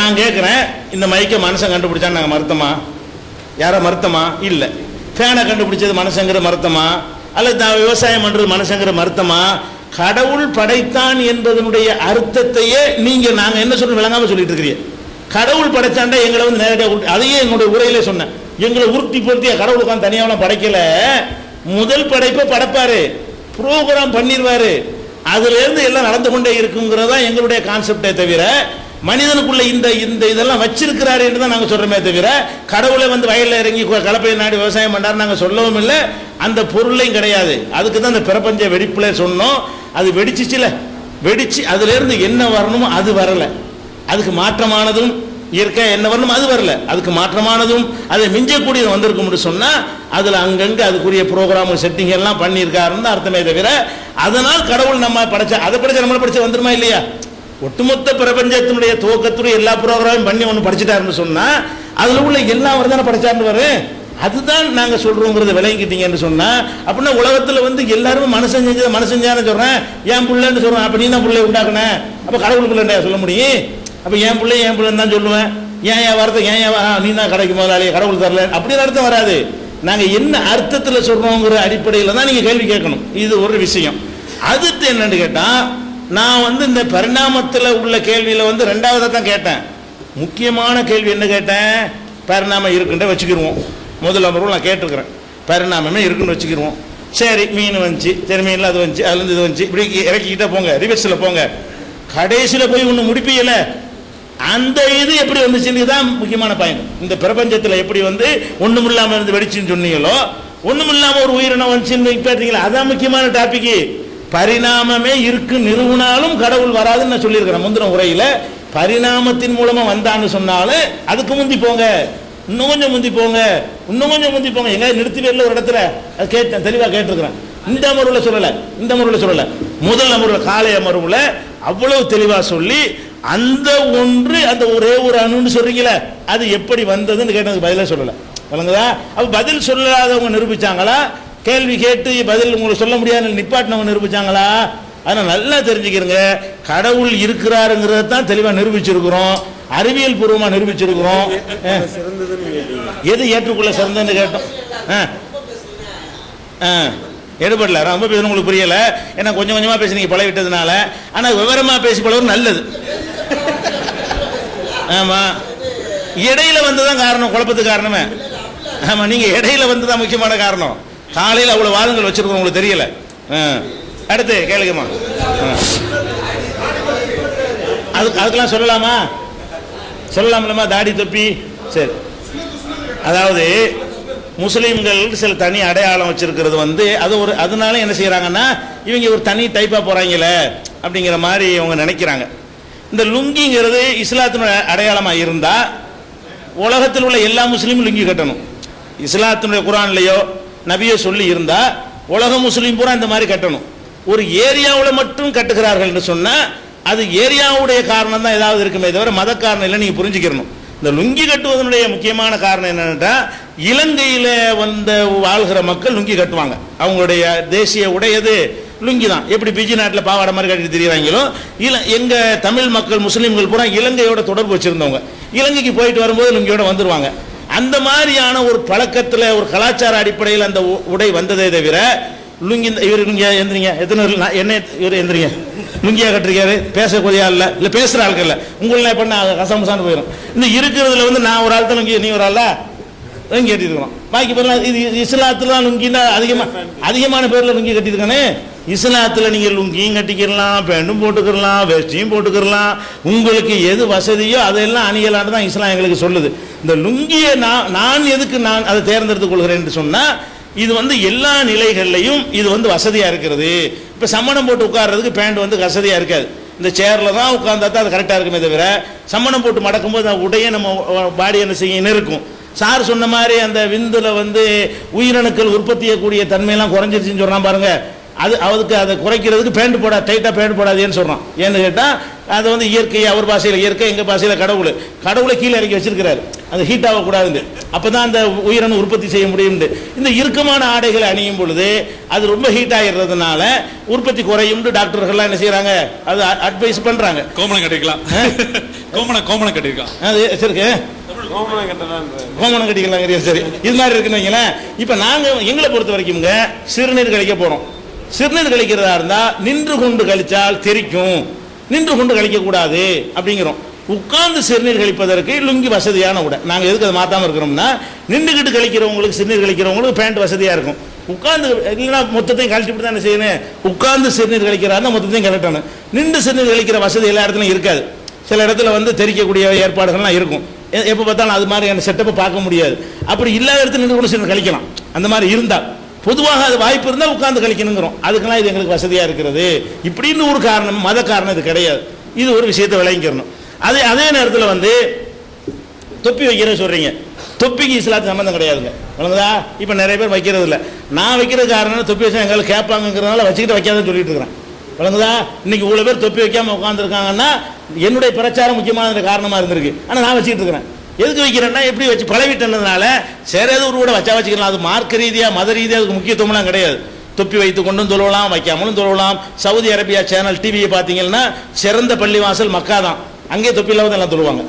C: நான் கேட்கிறேன், இந்த மைக்கை மனுஷன் கண்டுபிடிச்சான்னு நாங்க மறுத்தமா? யாரோ மறுத்தமா? இல்லை. ஃபேனை கண்டுபிடிச்சது மனுஷங்கிற மறுத்தமா? அல்லது விவசாயம் பண்றது மனுஷங்கிற மறுத்தமா? கடவுள் படைத்தான் என்பதனுடைய அர்த்தத்தையே நீங்க நாங்க என்ன சொல்ற விளங்காம சொல்லிட்டு இருக்கிறீங்க. கடவுள் படைச்சாண்டா எங்களை வந்து நேரடியாக, அதையே என்னுடைய உரையிலே சொன்னேன், எங்களை உருட்டி பொருத்திய கடவுளுக்கான தனியாவெல்லாம் படைக்கல. முதல் படைப்பை படைப்பாரு, ப்ரோக்ராம் பண்ணிடுவாரு, அதுல இருந்து எல்லாம் நடந்து கொண்டே இருக்குங்கிறதா எங்களுடைய கான்செப்டே தவிர மனிதனுக்குள்ள இந்த இந்த இதெல்லாம் வச்சிருக்கிறாரு என்று தான் நாங்கள் சொல்றோமே தவிர கடவுளை வந்து வயலில் இறங்கி கலப்பையை நாடி விவசாயம் பண்ணாரு நாங்கள் சொல்லவும் இல்லை. அந்த பொருளையும் கிடையாது. அதுக்கு தான் அந்த பிரபஞ்ச வெடிப்புல சொன்னோம். அது வெடிச்சிச்சுல, வெடிச்சு அதுல இருந்து என்ன வரணுமோ அது வரல. அதுக்கு மாற்றமானதும் இயற்கை என்ன வரணும் அது வரல. அதுக்கு மாற்றமானதும் அதை மிஞ்சக்கூடியது வந்திருக்கும்னு சொன்னா அதுல அங்கங்க அதுக்குரிய ப்ரோக்ராம் செட்டிங் எல்லாம் பண்ணியிருக்காருன்னு அர்த்தமே தவிர அதனால் கடவுள் நம்ம படைச்சா அதை படிச்ச நம்மளை படிச்ச வந்துருமா இல்லையா? ஒட்டுமொத்த பிரபஞ்சத்தினுடைய துவக்கத்துடைய எல்லா ப்ரோக்ராமும் பண்ணி ஒன்று படிச்சுட்டாருன்னு சொன்னா அதுல உள்ள எல்லா அவர் தானே படைச்சாருன்னு வரும். அதுதான் நாங்க சொல்றோங்கிறத விளங்கிட்டீங்கன்னு சொன்னா அப்படின்னா உலகத்துல வந்து எல்லாருமே மனுஷன் செஞ்சது மனுஷன் சொல்றேன், என் பிள்ளைன்னு சொல்றேன். அப்ப நீ தான் பிள்ளை உண்டாக்குன, அப்ப கடவுள் பிள்ளை சொல்ல முடியும்? அப்ப என் பிள்ளைன்னு தான் சொல்லுவேன். ஏன் வார்த்தை ஏன் நீ தான் கடைக்கு முதலாளி கடவுள் தரல அப்படின்னு அர்த்தம் வராது. நாங்கள் என்ன அர்த்தத்தில் சொல்கிறோங்கிற அடிப்படையில் தான் நீங்கள் கேள்வி கேட்கணும். இது ஒரு விஷயம். அடுத்து என்னன்னு கேட்டால், நான் வந்து இந்த பரிணாமத்தில் உள்ள கேள்வியில் வந்து ரெண்டாவதாக தான் கேட்டேன். முக்கியமான கேள்வி என்ன கேட்டேன்? பரிணாமம் இருக்குன்ற வச்சுக்கிடுவோம். முதல் அமர்வு நான் கேட்டிருக்கிறேன், பரிணாமமே இருக்குன்னு வச்சுக்கிடுவோம். சரி, மீன் வந்துச்சு, சரி மீனில் அது வந்துச்சு, அதுலேருந்து இது வந்துச்சு, இப்படி இறக்கிக்கிட்டே போங்க, ரிவர்ஸில் போங்க. கடைசியில் போய் ஒன்று முடிப்பீங்கல்ல, அந்த இது எப்படி வந்துச்சுன்னு தான் முக்கியமான பாயிண்ட். இந்த பிரபஞ்சத்தில் எப்படி வந்து ஒன்றும் இல்லாமல் இருந்து வெடிச்சுன்னு சொன்னீங்களோ, ஒன்றும் இல்லாமல் ஒரு உயிரினம் வந்துச்சுன்னு பார்த்தீங்களா, அதான் முக்கியமான டாபிக்கு. பரிணாமமே இருக்கு நிறுவனாலும் கடவுள் வராதுன்னு நான் சொல்லியிருக்கிறேன் முந்தின உரையில். பரிணாமத்தின் மூலமாக வந்தான்னு சொன்னாலும் அதுக்கு முந்தி போங்க, இன்னும் கொஞ்சம் முந்தி போங்க, இன்னும் கொஞ்சம் முந்தி போங்க. எங்கேயாவது நிறுத்தவே இல்லை ஒரு இடத்துல, அது கேட்டேன், தெளிவாக கேட்டிருக்கிறேன். இந்த அமர்வில் சொல்லலை, இந்த அமர்வில் சொல்லலை, முதல் அமர்வில் காலை அமர்வில் அவ்வளவு தெளிவாக சொல்லி, அந்த ஒன்று அந்த ஒரே ஒரு அணுன்னு சொல்றீங்களே, அது எப்படி வந்ததுன்னு கேட்டதுக்கு பதிலாக சொல்லலை. வழங்குதா? அப்போ பதில் சொல்லாதவங்க நிரூபிச்சாங்களா? கேள்வி கேட்டு பதில் உங்களுக்கு சொல்ல முடியாதுன்னு நிப்பாட்டினவங்க நிரூபிச்சாங்களா? அதனால் நல்லா தெரிஞ்சுக்கிறங்க, கடவுள் இருக்கிறாருங்கிறத தான் தெளிவாக நிரூபிச்சிருக்கிறோம், அறிவியல் பூர்வமாக நிரூபிச்சிருக்கிறோம். எது ஏற்றுக்கொள்ள சிறந்தன்னு கேட்டோம். எடுபடல, ரொம்ப பேசணும் உங்களுக்கு புரியலை, ஏன்னா கொஞ்சம் கொஞ்சமாக பேசி நீங்கள் பழகிட்டதுனால. ஆனால் விவரமாக பேசி பழகிறது நல்லது. ஆமாம், இடையில வந்ததான் காரணம், குழப்பத்துக்கு காரணமே. ஆமாம், நீங்கள் இடையில வந்ததான் முக்கியமான காரணம். காலையில் அவ்வளோ வாதங்கள் வச்சிருக்கோம், உங்களுக்கு தெரியல. அடுத்து கேளுங்கம்மா. அதுக்கெல்லாம் சொல்லலாமா? சொல்லலாம்லம்மா, தாடி தொப்பி. சரி, அதாவது முஸ்லீம்கள் சில தனி அடையாளம் வச்சிருக்கிறது வந்து அது ஒரு, அதனால என்ன செய்யறாங்கன்னா இவங்க ஒரு தனி டைப்பாக போறாங்களே அப்படிங்கிற மாதிரி அவங்க நினைக்கிறாங்க. இந்த லுங்கிங்கிறது இஸ்லாத்தினுடைய அடையாளமாக இருந்தால் உலகத்தில் உள்ள எல்லா முஸ்லீமும் லுங்கி கட்டணும். இஸ்லாத்தினுடைய குரான்லையோ நபியோ சொல்லி இருந்தால் உலக முஸ்லீம் பூரா இந்த மாதிரி கட்டணும். ஒரு ஏரியாவில் மட்டும் கட்டுகிறார்கள் என்று சொன்னால் அது ஏரியாவுடைய காரணம் தான் ஏதாவது இருக்குமே தவிர மத காரணம் இல்லை. நீங்கள் புரிஞ்சுக்கிறணும். இந்த லுங்கி கட்டுவதனுடைய முக்கியமான காரணம் என்னென்னா, இலங்கையில் வந்த வாழ்கிற மக்கள் லுங்கி கட்டுவாங்க. அவங்களுடைய தேசிய உடையது லுங்கி தான். எப்படி பிஜி நாட்டில் பாவாடை மாதிரி கட்டிட்டு தெரியுறாங்களோ, எங்கள் தமிழ் மக்கள் முஸ்லீம்கள் பூரா இலங்கையோட தொடர்பு வச்சுருந்தவங்க இலங்கைக்கு போயிட்டு வரும்போது லுங்கியோட வந்துடுவாங்க. அந்த மாதிரியான ஒரு பழக்கத்தில் ஒரு கலாச்சார அடிப்படையில் அந்த உடை வந்ததே தவிர லுங்கி இவர் லுங்கியா எந்திரிங்க, எத்தனை என்ன இவர் எந்திரிங்க லுங்கியா கட்டிருக்காரு, பேசக்கூடிய ஆள் இல்லை பேசுகிற ஆட்கள் இல்லை. உங்களெலாம் பண்ண கசமசான்னு போயிடும். இந்த இருக்கிறதுல வந்து நான் ஒரு ஆள் தான் லுங்கி, நீ ஒரு ஆளா லுங்கி கட்டிருக்கிறோம். பாக்கி பேர்லாம் இது இஸ்லாத்தில் தான் லுங்கின்னா அதிகமான பேரில் லுங்கி கட்டியிருக்கானே. இஸ்லாத்தில் நீங்கள் லுங்கியும் கட்டிக்கிறலாம், பேண்டும் போட்டுக்கிறலாம், வேஷ்டியும் போட்டுக்கிறலாம், உங்களுக்கு எது வசதியோ அதையெல்லாம் அணியலான்னு தான் இஸ்லாம் எங்களுக்கு சொல்லுது. இந்த லுங்கியை நான் எதுக்கு நான் அதை தேர்ந்தெடுத்துக் கொள்கிறேன் என்று சொன்னால், இது வந்து எல்லா நிலைகள்லையும் இது வந்து வசதியாக இருக்கிறது. இப்போ சம்மணம் போட்டு உட்கார்றதுக்கு பேண்ட் வந்து வசதியாக இருக்காது. இந்த சேரில் தான் உட்கார்ந்தா தான் அது கரெக்டாக இருக்குமே தவிர சம்மணம் போட்டு மடக்கும்போது அந்த உடைய நம்ம பாடி என்ன செய்ய இருக்கும். சார் சொன்ன மாதிரி அந்த விந்துல வந்து உயிரணுக்கள் உற்பத்தியக்கூடிய தன்மையெல்லாம் குறைஞ்சிருச்சுன்னு சொல்கிறான் பாருங்க. அதுக்கு அதை குறைக்கிறதுக்கு பேண்ட் போடா, டைட்டாக பேண்ட் போடாதேன்னு சொல்கிறான். ஏன்னு கேட்டால் அது வந்து இயற்கை, அவர் பாஷையில் இயற்கை, எங்கள் பாஷையில் கடவுளை கீழே இறக்கி வச்சிருக்கிறாரு, அது ஹீட் ஆகக்கூடாதுன்னு. அப்போ தான் அந்த உயிரணு உற்பத்தி செய்ய முடியும்னு. இந்த இறுக்கமான ஆடைகளை அணியும் பொழுது அது ரொம்ப ஹீட் ஆகிடுறதுனால உற்பத்தி குறையும்னு டாக்டர்கள்லாம் என்ன செய்கிறாங்க, அது அட்வைஸ் பண்ணுறாங்க.
A: கோமணம் கட்டிக்கலாம், கோமணம் கட்டிருக்கான்,
C: அது சரி கோமணம் கட்டிக்கலாம். சரி, இது மாதிரி இருக்குன்னு வைங்களேன். இப்போ நாங்கள் எங்களை பொறுத்த வரைக்கும்ங்க சிறுநீர் கழிக்க போகிறோம். சிறுநீர் கழிக்கிறதா இருந்தால் நின்று கொண்டு கழிச்சால் தெரிக்கும், நின்று கொண்டு கழிக்கக்கூடாது அப்படிங்கிறோம். உட்கார்ந்து சிறுநீர் கழிப்பதற்கு லுங்கி வசதியான உடை. நாங்கள் எதுக்கு அதை மாற்றாமல் இருக்கிறோம்னா, நின்றுக்கிட்டு கழிக்கிறவங்களுக்கு சிறுநீர் கழிக்கிறவங்களுக்கு பேண்ட் வசதியாக இருக்கும். உட்கார்ந்து இல்லைன்னா மொத்தத்தையும் கழிச்சுட்டு தான் செய்யணும். உட்கார்ந்து சிறுநீர் கழிக்கிறாருன்னா மொத்தத்தையும் கழட்டணும். நின்று சிறுநீர் கழிக்கிற வசதி எல்லா இடத்துலையும் இருக்காது. சில இடத்துல வந்து தெரிக்கக்கூடிய ஏற்பாடுகள்லாம் இருக்கும். எப்போ பார்த்தாலும் அது மாதிரியான செட்டப்பை பார்க்க முடியாது. அப்படி இல்லாத இடத்துல நின்று கூட சிறுநீர் கழிக்கலாம். அந்த மாதிரி இருந்தால் பொதுவாக அது வாய்ப்பு இருந்தால் உட்கார்ந்து கழிக்கணுங்கிறோம். அதுக்கெல்லாம் இது எங்களுக்கு வசதியாக இருக்கிறது இப்படின்னு ஒரு காரணம், மத காரணம் இது கிடையாது. இது ஒரு விஷயத்தை விளங்கிக்கிறணும். அதே நேரத்தில் வந்து தொப்பி வைக்கிறேன்னு சொல்கிறீங்க, தொப்பிக்கு இஸ்லாத்துக்கு சம்மந்தம் கிடையாதுங்க. வழங்குதா? இப்போ நிறைய பேர் வைக்கிறது இல்லை. நான் வைக்கிறது காரணம் தொப்பி வச்சா எங்களுக்கு கேட்பாங்கிறதுனால வச்சுக்கிட்டு வைக்காதுன்னு சொல்லிட்டு இருக்கிறேன். வழங்குதா? இன்னைக்கு இவ்வளோ பேர் தொப்பி வைக்காமல் உட்காந்துருக்காங்கன்னா என்னுடைய பிரச்சாரம் முக்கியமான காரணமாக இருந்திருக்கு. ஆனால் நான் வச்சுக்கிட்டு இருக்கிறேன். எதுக்கு வைக்கிறேன்னா, எப்படி வச்சு பழவிட்டதுனால சரி அது ஒரு கூட வச்சுக்கலாம். அது மார்க்க ரீதியாக மத ரீதியாக அதுக்கு முக்கியத்துவம்லாம் கிடையாது. தொப்பி வைத்து கொண்டும் தொழலாம், வைக்காமலும் தொழலாம். சவுதி அரேபியா சேனல் டிவியை பார்த்தீங்கன்னா சிறந்த பள்ளிவாசல் மக்கா தான். அங்கே தொப்பி இல்லாமல் எல்லாம் தொழுவாங்க.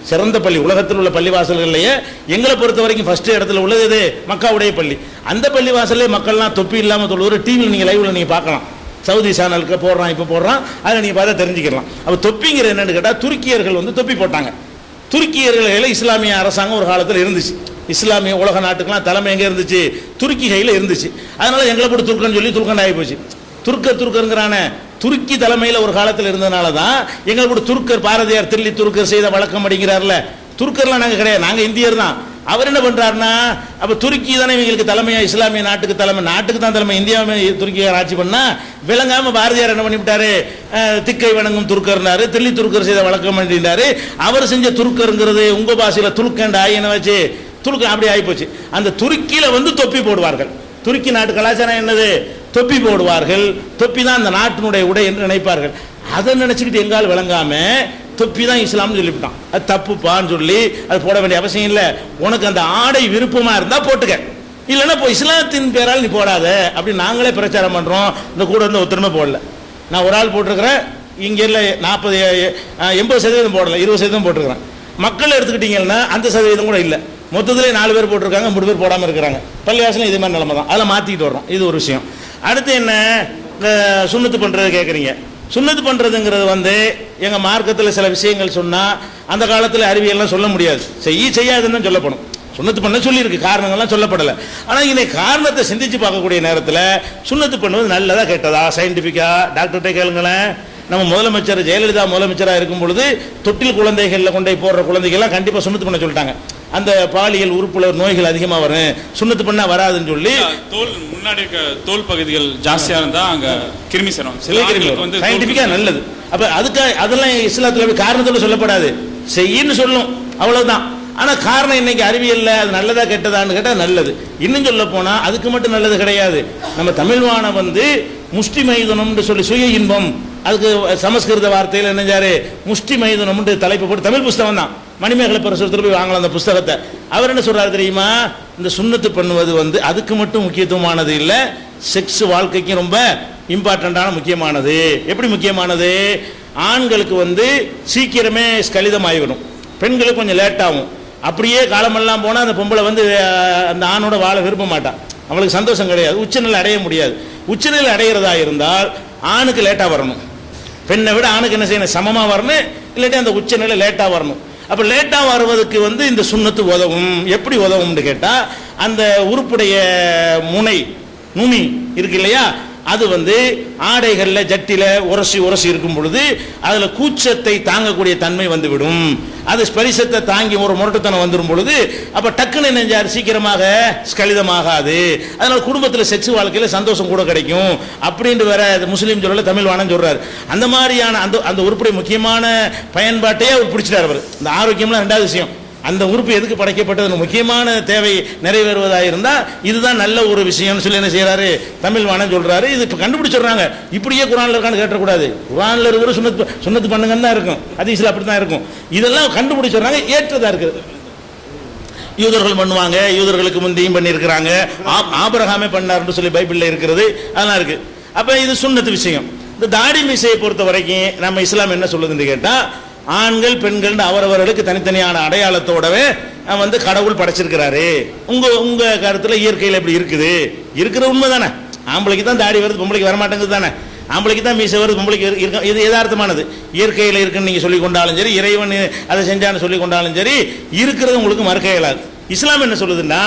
C: சிறந்த பள்ளி, உலகத்தில் உள்ள பள்ளிவாசல்கள்லையே எங்களை பொறுத்த வரைக்கும் ஃபர்ஸ்ட் இடத்துல உள்ளது எது? மக்காவுடைய பள்ளி. அந்த பள்ளிவாசல்லே மக்கள்லாம் தொப்பி இல்லாமல் தொழுவது டிவியில் நீங்கள் லைவ்ல நீங்கள் பார்க்கலாம். சவுதி சேனலுக்கு போடுறான், இப்போ போடுறான், அதை நீங்கள் பார்த்தா தெரிஞ்சுக்கலாம். அப்போ தொப்பிங்கிற என்னன்னு கேட்டால் துருக்கியர்கள் வந்து தொப்பி போட்டாங்க. துருக்கியர்கள் இஸ்லாமிய அரசாங்கம் ஒரு காலத்தில் இருந்துச்சு. இஸ்லாமிய உலக நாட்டுக்கெல்லாம் தலைமை எங்கே இருந்துச்சு? துருக்கி கையில் இருந்துச்சு. அதனால எங்களை போட்டு துருக்கன்னு சொல்லி துருக்கன் ஆகி போச்சு. துருக்கருங்கிறான துருக்கி தலைமையில் ஒரு காலத்தில் இருந்ததுனால தான் எங்களை கூட துருக்கர், பாரதியார் தில்லி துருக்கர் செய்த வழக்கம் அப்படிங்கிறார்ல. துருக்கர்லாம் நாங்கள் கிடையாது, நாங்கள் இந்தியர் தான். அவர் என்ன பண்றாருன்னா, அப்ப துருக்கி தானே இவங்களுக்கு தலைமையா, இஸ்லாமிய நாட்டுக்கு தான் தலைமை. இந்தியாவை துருக்கியார் ஆட்சி பண்ணா விளங்காம பாரதியார் என்ன பண்ணிவிட்டாரு? திக்கை வணங்கும் துருக்கர்னாரு, தில்லி துருக்கர் செய்த வழக்கம் பண்ணிட்டாரு. அவர் செஞ்ச துருக்கருங்கிறது உங்க பாஷையில துருக்கண்டா என்ன வச்சு துருக்க அப்படி ஆகிப்போச்சு. அந்த துருக்கியில வந்து தொப்பி போடுவார்கள். துருக்கி நாட்டு கலாச்சாரம் என்னது? தொப்பி போடுவார்கள். தொப்பி தான் அந்த நாட்டினுடைய உடை என்று நினைப்பார்கள். அதை நினைச்சுக்கிட்டு எங்கால் விளங்காம தொப்பி தான் இஸ்லாம்னு சொல்லிவிட்டான். அது தப்புப்பான்னு சொல்லி அது போட வேண்டிய அவசியம் இல்லை. உனக்கு அந்த ஆடை விருப்பமா இருந்தா போட்டுக்க, இல்லைன்னா இப்போ இஸ்லாத்தின் பேரால் நீ போடாத அப்படி நாங்களே பிரச்சாரம் பண்றோம். இந்த கூட வந்து ஒருத்தருமே போடல. நான் ஒரு ஆள் போட்டிருக்கிறேன், இங்க இல்லை 80% போடல, 20% போட்டிருக்கிறேன். மக்கள் எடுத்துக்கிட்டீங்கன்னா அந்த சதவீதம் கூட இல்லை. மொத்தத்திலே 4 பேர் போட்டிருக்காங்க, 3 பேர் போடாமல் இருக்கிறாங்க. பள்ளிவாசலும் இதே மாதிரி நிலைமை தான். அதெல்லாம் மாற்றிக்கிட்டு வர்றோம். இது ஒரு விஷயம். அடுத்து என்ன, இந்த சுன்னத்து பண்ணுறது கேட்குறீங்க. சுன்னத்து பண்ணுறதுங்கிறது வந்து எங்கள் மார்க்கத்தில் சில விஷயங்கள் சொன்னால் அந்த காலத்தில் அறிவியல்லாம் சொல்ல முடியாது, செய்யாதுன்னு தான் சொல்லப்படும். சுன்னத்து பண்ண சொல்லியிருக்கு, காரணங்கள்லாம் சொல்லப்படலை. ஆனால் இன்னைக்கு காரணத்தை சிந்திச்சு பார்க்கக்கூடிய நேரத்தில் சுன்னத்து பண்ணுவது நல்லதா கெட்டதா? சயின்டிஃபிக்கா டாக்டர்கிட்ட கேளுங்களேன். நம்ம முதலமைச்சர் ஜெயலலிதா முதலமைச்சராக இருக்கும் பொழுது தொட்டில் குழந்தைகளில் கொண்டே போடுற குழந்தைகள்லாம் கண்டிப்பாக சுன்னத்து பண்ண சொல்லிட்டாங்க. அந்த பாலியல் உறுப்புல நோய்கள் அதிகமாக வரும், சுன்னத்து பண்ணா வராதுன்னு சொல்லி.
A: தோல் முன்னாடி இருக்க தோல் பகுதிகள் ஜாஸ்தியா இருந்தா அங்க கிருமி சேரும். சில கிருமிகளுக்கு வந்து
C: சயின்டிஃபிக்கா நல்லது. அப்ப அதுக்கு அதெல்லாம் இஸ்லாத்துல காரணத்தோட சொல்லப்படாது, செய்யின்னு சொல்லும், அவ்வளவுதான். ஆனா காரணம் இன்னைக்கு அறிவியல்ல அது நல்லதா கெட்டதான்னு கேட்டா நல்லது. இன்னும் சொல்ல போனா அதுக்கு மட்டும் நல்லது கிடையாது. நம்ம தமிழ்வான வந்து முஷ்டி மைதுனம்னு சொல்லி சுய இன்பம், அதுக்கு சமஸ்கிருத வார்த்தையில் என்னஞ்சாரு முஷ்டி மைதுனம்னு தலைப்பு போட்டு தமிழ் புஸ்தகம் தான். மணிமேகலை பரிசுரத்தில் போய் வாங்கலாம் அந்த புஸ்தகத்தை. அவர் என்ன சொல்றாரு தெரியுமா? இந்த சுன்னத்து பண்ணுவது வந்து அதுக்கு மட்டும் முக்கியத்துவமானது இல்லை, செக்ஸ் வாழ்க்கைக்கு ரொம்ப இம்பார்ட்டண்டான முக்கியமானது. எப்படி முக்கியமானது? ஆண்களுக்கு வந்து சீக்கிரமே ஸ்கலிதம் ஆகிவிடும், பெண்களுக்கு கொஞ்சம் லேட் ஆகும். அப்படியே காலமெல்லாம் போனால் அந்த பொம்பளை வந்து அந்த ஆணோட வாழ விரும்ப மாட்டான், அவளுக்கு சந்தோஷம் கிடையாது, உச்சநிலை அடைய முடியாது. உச்சநிலை அடைகிறதா இருந்தால் ஆணுக்கு லேட்டாக வரணும், பெண்ணை விட ஆணுக்கு என்ன செய்யணும்? சமமாக வரணும், இல்லாட்டி அந்த உச்சநிலை லேட்டாக வரணும். அப்போ லேட்டாக வருவதற்கு வந்து இந்த சுன்னத்து உதவும். எப்படி உதவும்னு கேட்டால், அந்த உறுப்புடைய முனை நுனி இருக்கு இல்லையா, அது வந்து ஆடைகளில் ஜட்டில உரசி இருக்கும் பொழுது அதில் கூச்சத்தை தாங்கக்கூடிய தன்மை வந்துவிடும். அது ஸ்பரிசத்தை தாங்கி ஒரு முரட்டுத்தனம் வந்துடும் பொழுது அப்போ டக்குன்னு நெஞ்சார் சீக்கிரமாக ஸ்கலிதமாகாது. அதனால குடும்பத்தில் செக்ஸ் வாழ்க்கையில் சந்தோஷம் கூட கிடைக்கும் அப்படின்ட்டு வேற முஸ்லீம் சொல்லல, தமிழ் வானம் சொல்றாரு. அந்த மாதிரியான அந்த உறுப்புடைய முக்கியமான பயன்பாட்டையே அவர் பிடிச்சிட்டார். அவர் இந்த ஆரோக்கியம்லாம் 2வது விஷயம். அந்த உறுப்பு எதுக்கு படைக்கப்பட்டது, முக்கியமான தேவை நிறைவேறுவதாக இருந்தால் இதுதான் நல்ல ஒரு விஷயம்னு சொல்லி என்ன செய்யறாரு? தமிழ் வானம் சொல்றாரு. இது இப்போ கண்டுபிடிச்சிடுறாங்க. இப்படியே குரான்ல இருக்கான்னு கேட்டக்கூடாது. குரான்ல இருக்கிற சுன்னத்து பண்ணுங்கன்னு தான் இருக்கும், ஹதீஸ்ல அப்படி தான் இருக்கும். இதெல்லாம் கண்டுபிடிச்சிடுறாங்க, ஏற்றதா இருக்குது. யூதர்கள் பண்ணுவாங்க, யூதர்களுக்கு முந்தையும் பண்ணியிருக்கிறாங்க, ஆபிரகாமே பண்ணார்னு சொல்லி பைபிளில் இருக்கிறது, அதெல்லாம் இருக்கு. அப்போ இது சுன்னத்து விஷயம். இந்த தாடி மீசையை பொறுத்த வரைக்கும் நம்ம இஸ்லாம் என்ன சொல்லுதுன்னு கேட்டால், ஆண்கள் பெண்கள் அவரவர்களுக்கு தனித்தனியான அடையாளத்தோடவே வந்து கடவுள் படைச்சிருக்கிறாரு. உங்க கருத்துல இயற்கையில் எப்படி இருக்குது? இருக்கிற உண்மை தானே. ஆம்பளைக்கு தான் தாடி வருது, பொம்பளைக்கு வரமாட்டேங்குது தானே. ஆம்பளைக்கு தான் மீசை வருது, பொம்பளைக்கு இருக்கு. இது யதார்த்தமானது. இயற்கையில் இருக்குன்னு நீங்க சொல்லி கொண்டாலும் சரி, இறைவன் அதை செஞ்சான்னு சொல்லி கொண்டாலும் சரி, இருக்கிறது உங்களுக்கு மறுக்க இயலாது. இஸ்லாம் என்ன சொல்லுதுன்னா,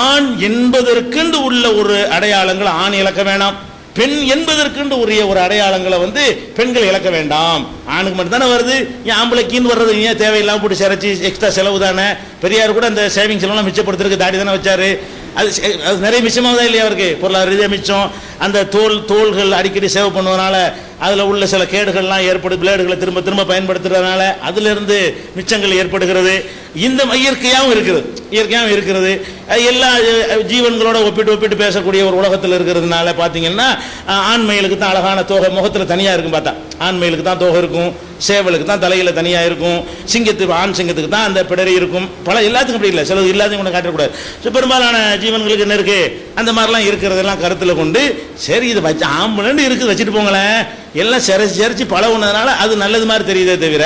C: ஆண் என்பதற்கென்று உள்ள ஒரு அடையாளங்கள் ஆண் இழக்க வேணாம், பெண் என்பதற்கென்று உரிய ஒரு அடையாளங்களை வந்து பெண்கள் இழக்க வேண்டாம். ஆணுக்கு மட்டும் தானே வருது, ஏன் ஆம்பளைக்குன்னு வர்றது ஏன் தேவையில்லாமல் போட்டு சிறைச்சி எக்ஸ்ட்ரா செலவு தானே. பெரியார் கூட அந்த சேவிங்ஸ் எல்லாம் மிச்சப்படுத்துறதுக்கு தாடி தானே வச்சாரு. அது நிறைய மிச்சமாக தான் இல்லையா அவருக்கு, பொருளாதார ரீதியாக மிச்சம். அந்த தோள்கள் அடிக்கடி சேவ் பண்ணுவதனால அதில் உள்ள சில கேடுகள்லாம் ஏற்படுது, பிளேடுகளை திரும்ப திரும்ப பயன்படுத்துறதுனால அதிலிருந்து மிச்சங்கள் ஏற்படுகிறது. இந்த இயற்கையாகவும் இருக்கிறது. எல்லா ஜீவன்களோட ஒப்பிட்டு பேசக்கூடிய ஒரு உலகத்தில் இருக்கிறதுனால பார்த்தீங்கன்னா, ஆண்மைகளுக்கு தான் அழகான தோகை முகத்தில் தனியாக இருக்கும். பார்த்தா ஆண்மைகளுக்கு தான் தோகை இருக்கும், சேவலுக்கு தான் தலையில் தனியாக இருக்கும், ஆண் சிங்கத்துக்கு தான் அந்த பிடரி இருக்கும். எல்லாத்துக்கும் அப்படி இல்லை, சிலது எல்லாத்தையும் கூட காட்டக்கூடாது. பெரும்பாலான ஜீவன்களுக்கு என்ன இருக்கு, அந்த மாதிரிலாம் இருக்கிறதெல்லாம் கருத்தில் கொண்டு சரி இதை வச்சு ஆம்பளன்னு இருக்குது வச்சுட்டு போங்களேன். எல்லாம் சிறைச்சி பழகுனதுனால அது நல்லது மாதிரி தெரியுதே தவிர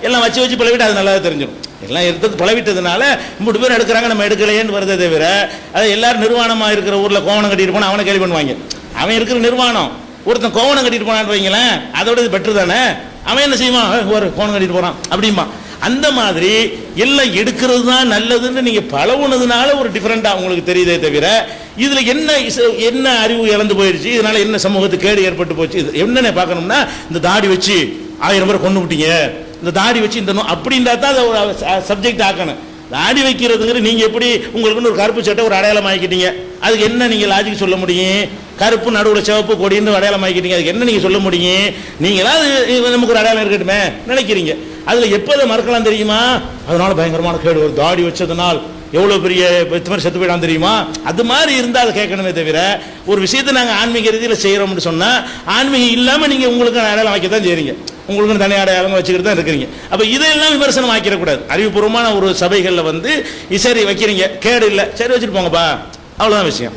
C: எல்லாம் வச்சு பழகிட்டு அது நல்லதாக தெரிஞ்சிடும். எல்லாம் எடுத்து பழவிட்டதுனால 3 பேர் எடுக்கிறாங்க, நம்ம எடுக்கலையேன்னு வருதே தவிர, அது எல்லாரும் நிர்வாணமாக இருக்கிற ஊரில் கோவணம் கட்டிட்டு போனால் அவனை கேள்வி பண்ணுவாங்க. அவன் இருக்கிற நிர்வாணம், ஒருத்தன் கோவணம் கட்டிட்டு போனான்னு வைங்களேன், அதோட இது பெட்ரு தானே. அவன் என்ன செய்வான், ஒரு கோவணம் கட்டிட்டு போகிறான் அப்படிமா. அந்த மாதிரி எல்லாம் எடுக்கிறது தான் நல்லதுன்னு நீங்கள் பழகுனதுனால ஒரு டிஃப்ரெண்ட்டாக உங்களுக்கு தெரியுதே தவிர, இதில் என்ன அறிவு இழந்து போயிடுச்சு, இதனால் என்ன சமூகத்துக்கு கேடு ஏற்பட்டு போச்சு, இது என்னென்ன பார்க்கணும்னா, இந்த தாடி வச்சு 1000 பேர் கொண்டு விட்டீங்க, இந்த தாடி வச்சு இந்த அப்படின்றா தான் அதை ஒரு சப்ஜெக்ட் ஆக்கணும். தாடி வைக்கிறதுங்கிற நீங்கள் எப்படி உங்களுக்குன்னு ஒரு கருப்பு சட்டை ஒரு அடையாளம் ஆக்கிட்டீங்க, அதுக்கு என்ன நீங்கள் லாஜிக் சொல்ல முடியும்? கருப்பு நடுவில் சிவப்பு கொடின்னு அடையாளம் ஆக்கிட்டீங்க, அதுக்கு என்ன நீங்கள் சொல்ல முடியும்? நீங்களாவது நமக்கு ஒரு அடையாளம் இருக்கட்டுமே நினைக்கிறீங்க. அதில் எப்போ அதை மறக்கலாம் தெரியுமா? அதனால பயங்கரமான கேடு ஒரு தாடி வச்சதுனால் எவ்வளோ பெரிய மாதிரி செத்து போயிடான் தெரியுமா? அது மாதிரி இருந்தால் அதை கேட்கணுமே தவிர, ஒரு விஷயத்தை நாங்கள் ஆன்மீக ரீதியில் செய்கிறோம்னு சொன்னால் ஆன்மீகம் இல்லாமல் நீங்கள் உங்களுக்கு அடையாளம் வைக்க தான் செய்கிறீங்க, உங்களுக்கு தனி அடையாளம் வச்சுக்கிட்டு தான் இருக்கிறீங்க. அப்போ இதெல்லாம் விமர்சனம் ஆக்கிடக்கூடாது. அறிவுபூர்வமான ஒரு சபைகளில் வந்து சரி வைக்கிறீங்க, கேடு இல்லை, சரி வச்சுட்டு போங்கப்பா, அவ்வளோதான் விஷயம்.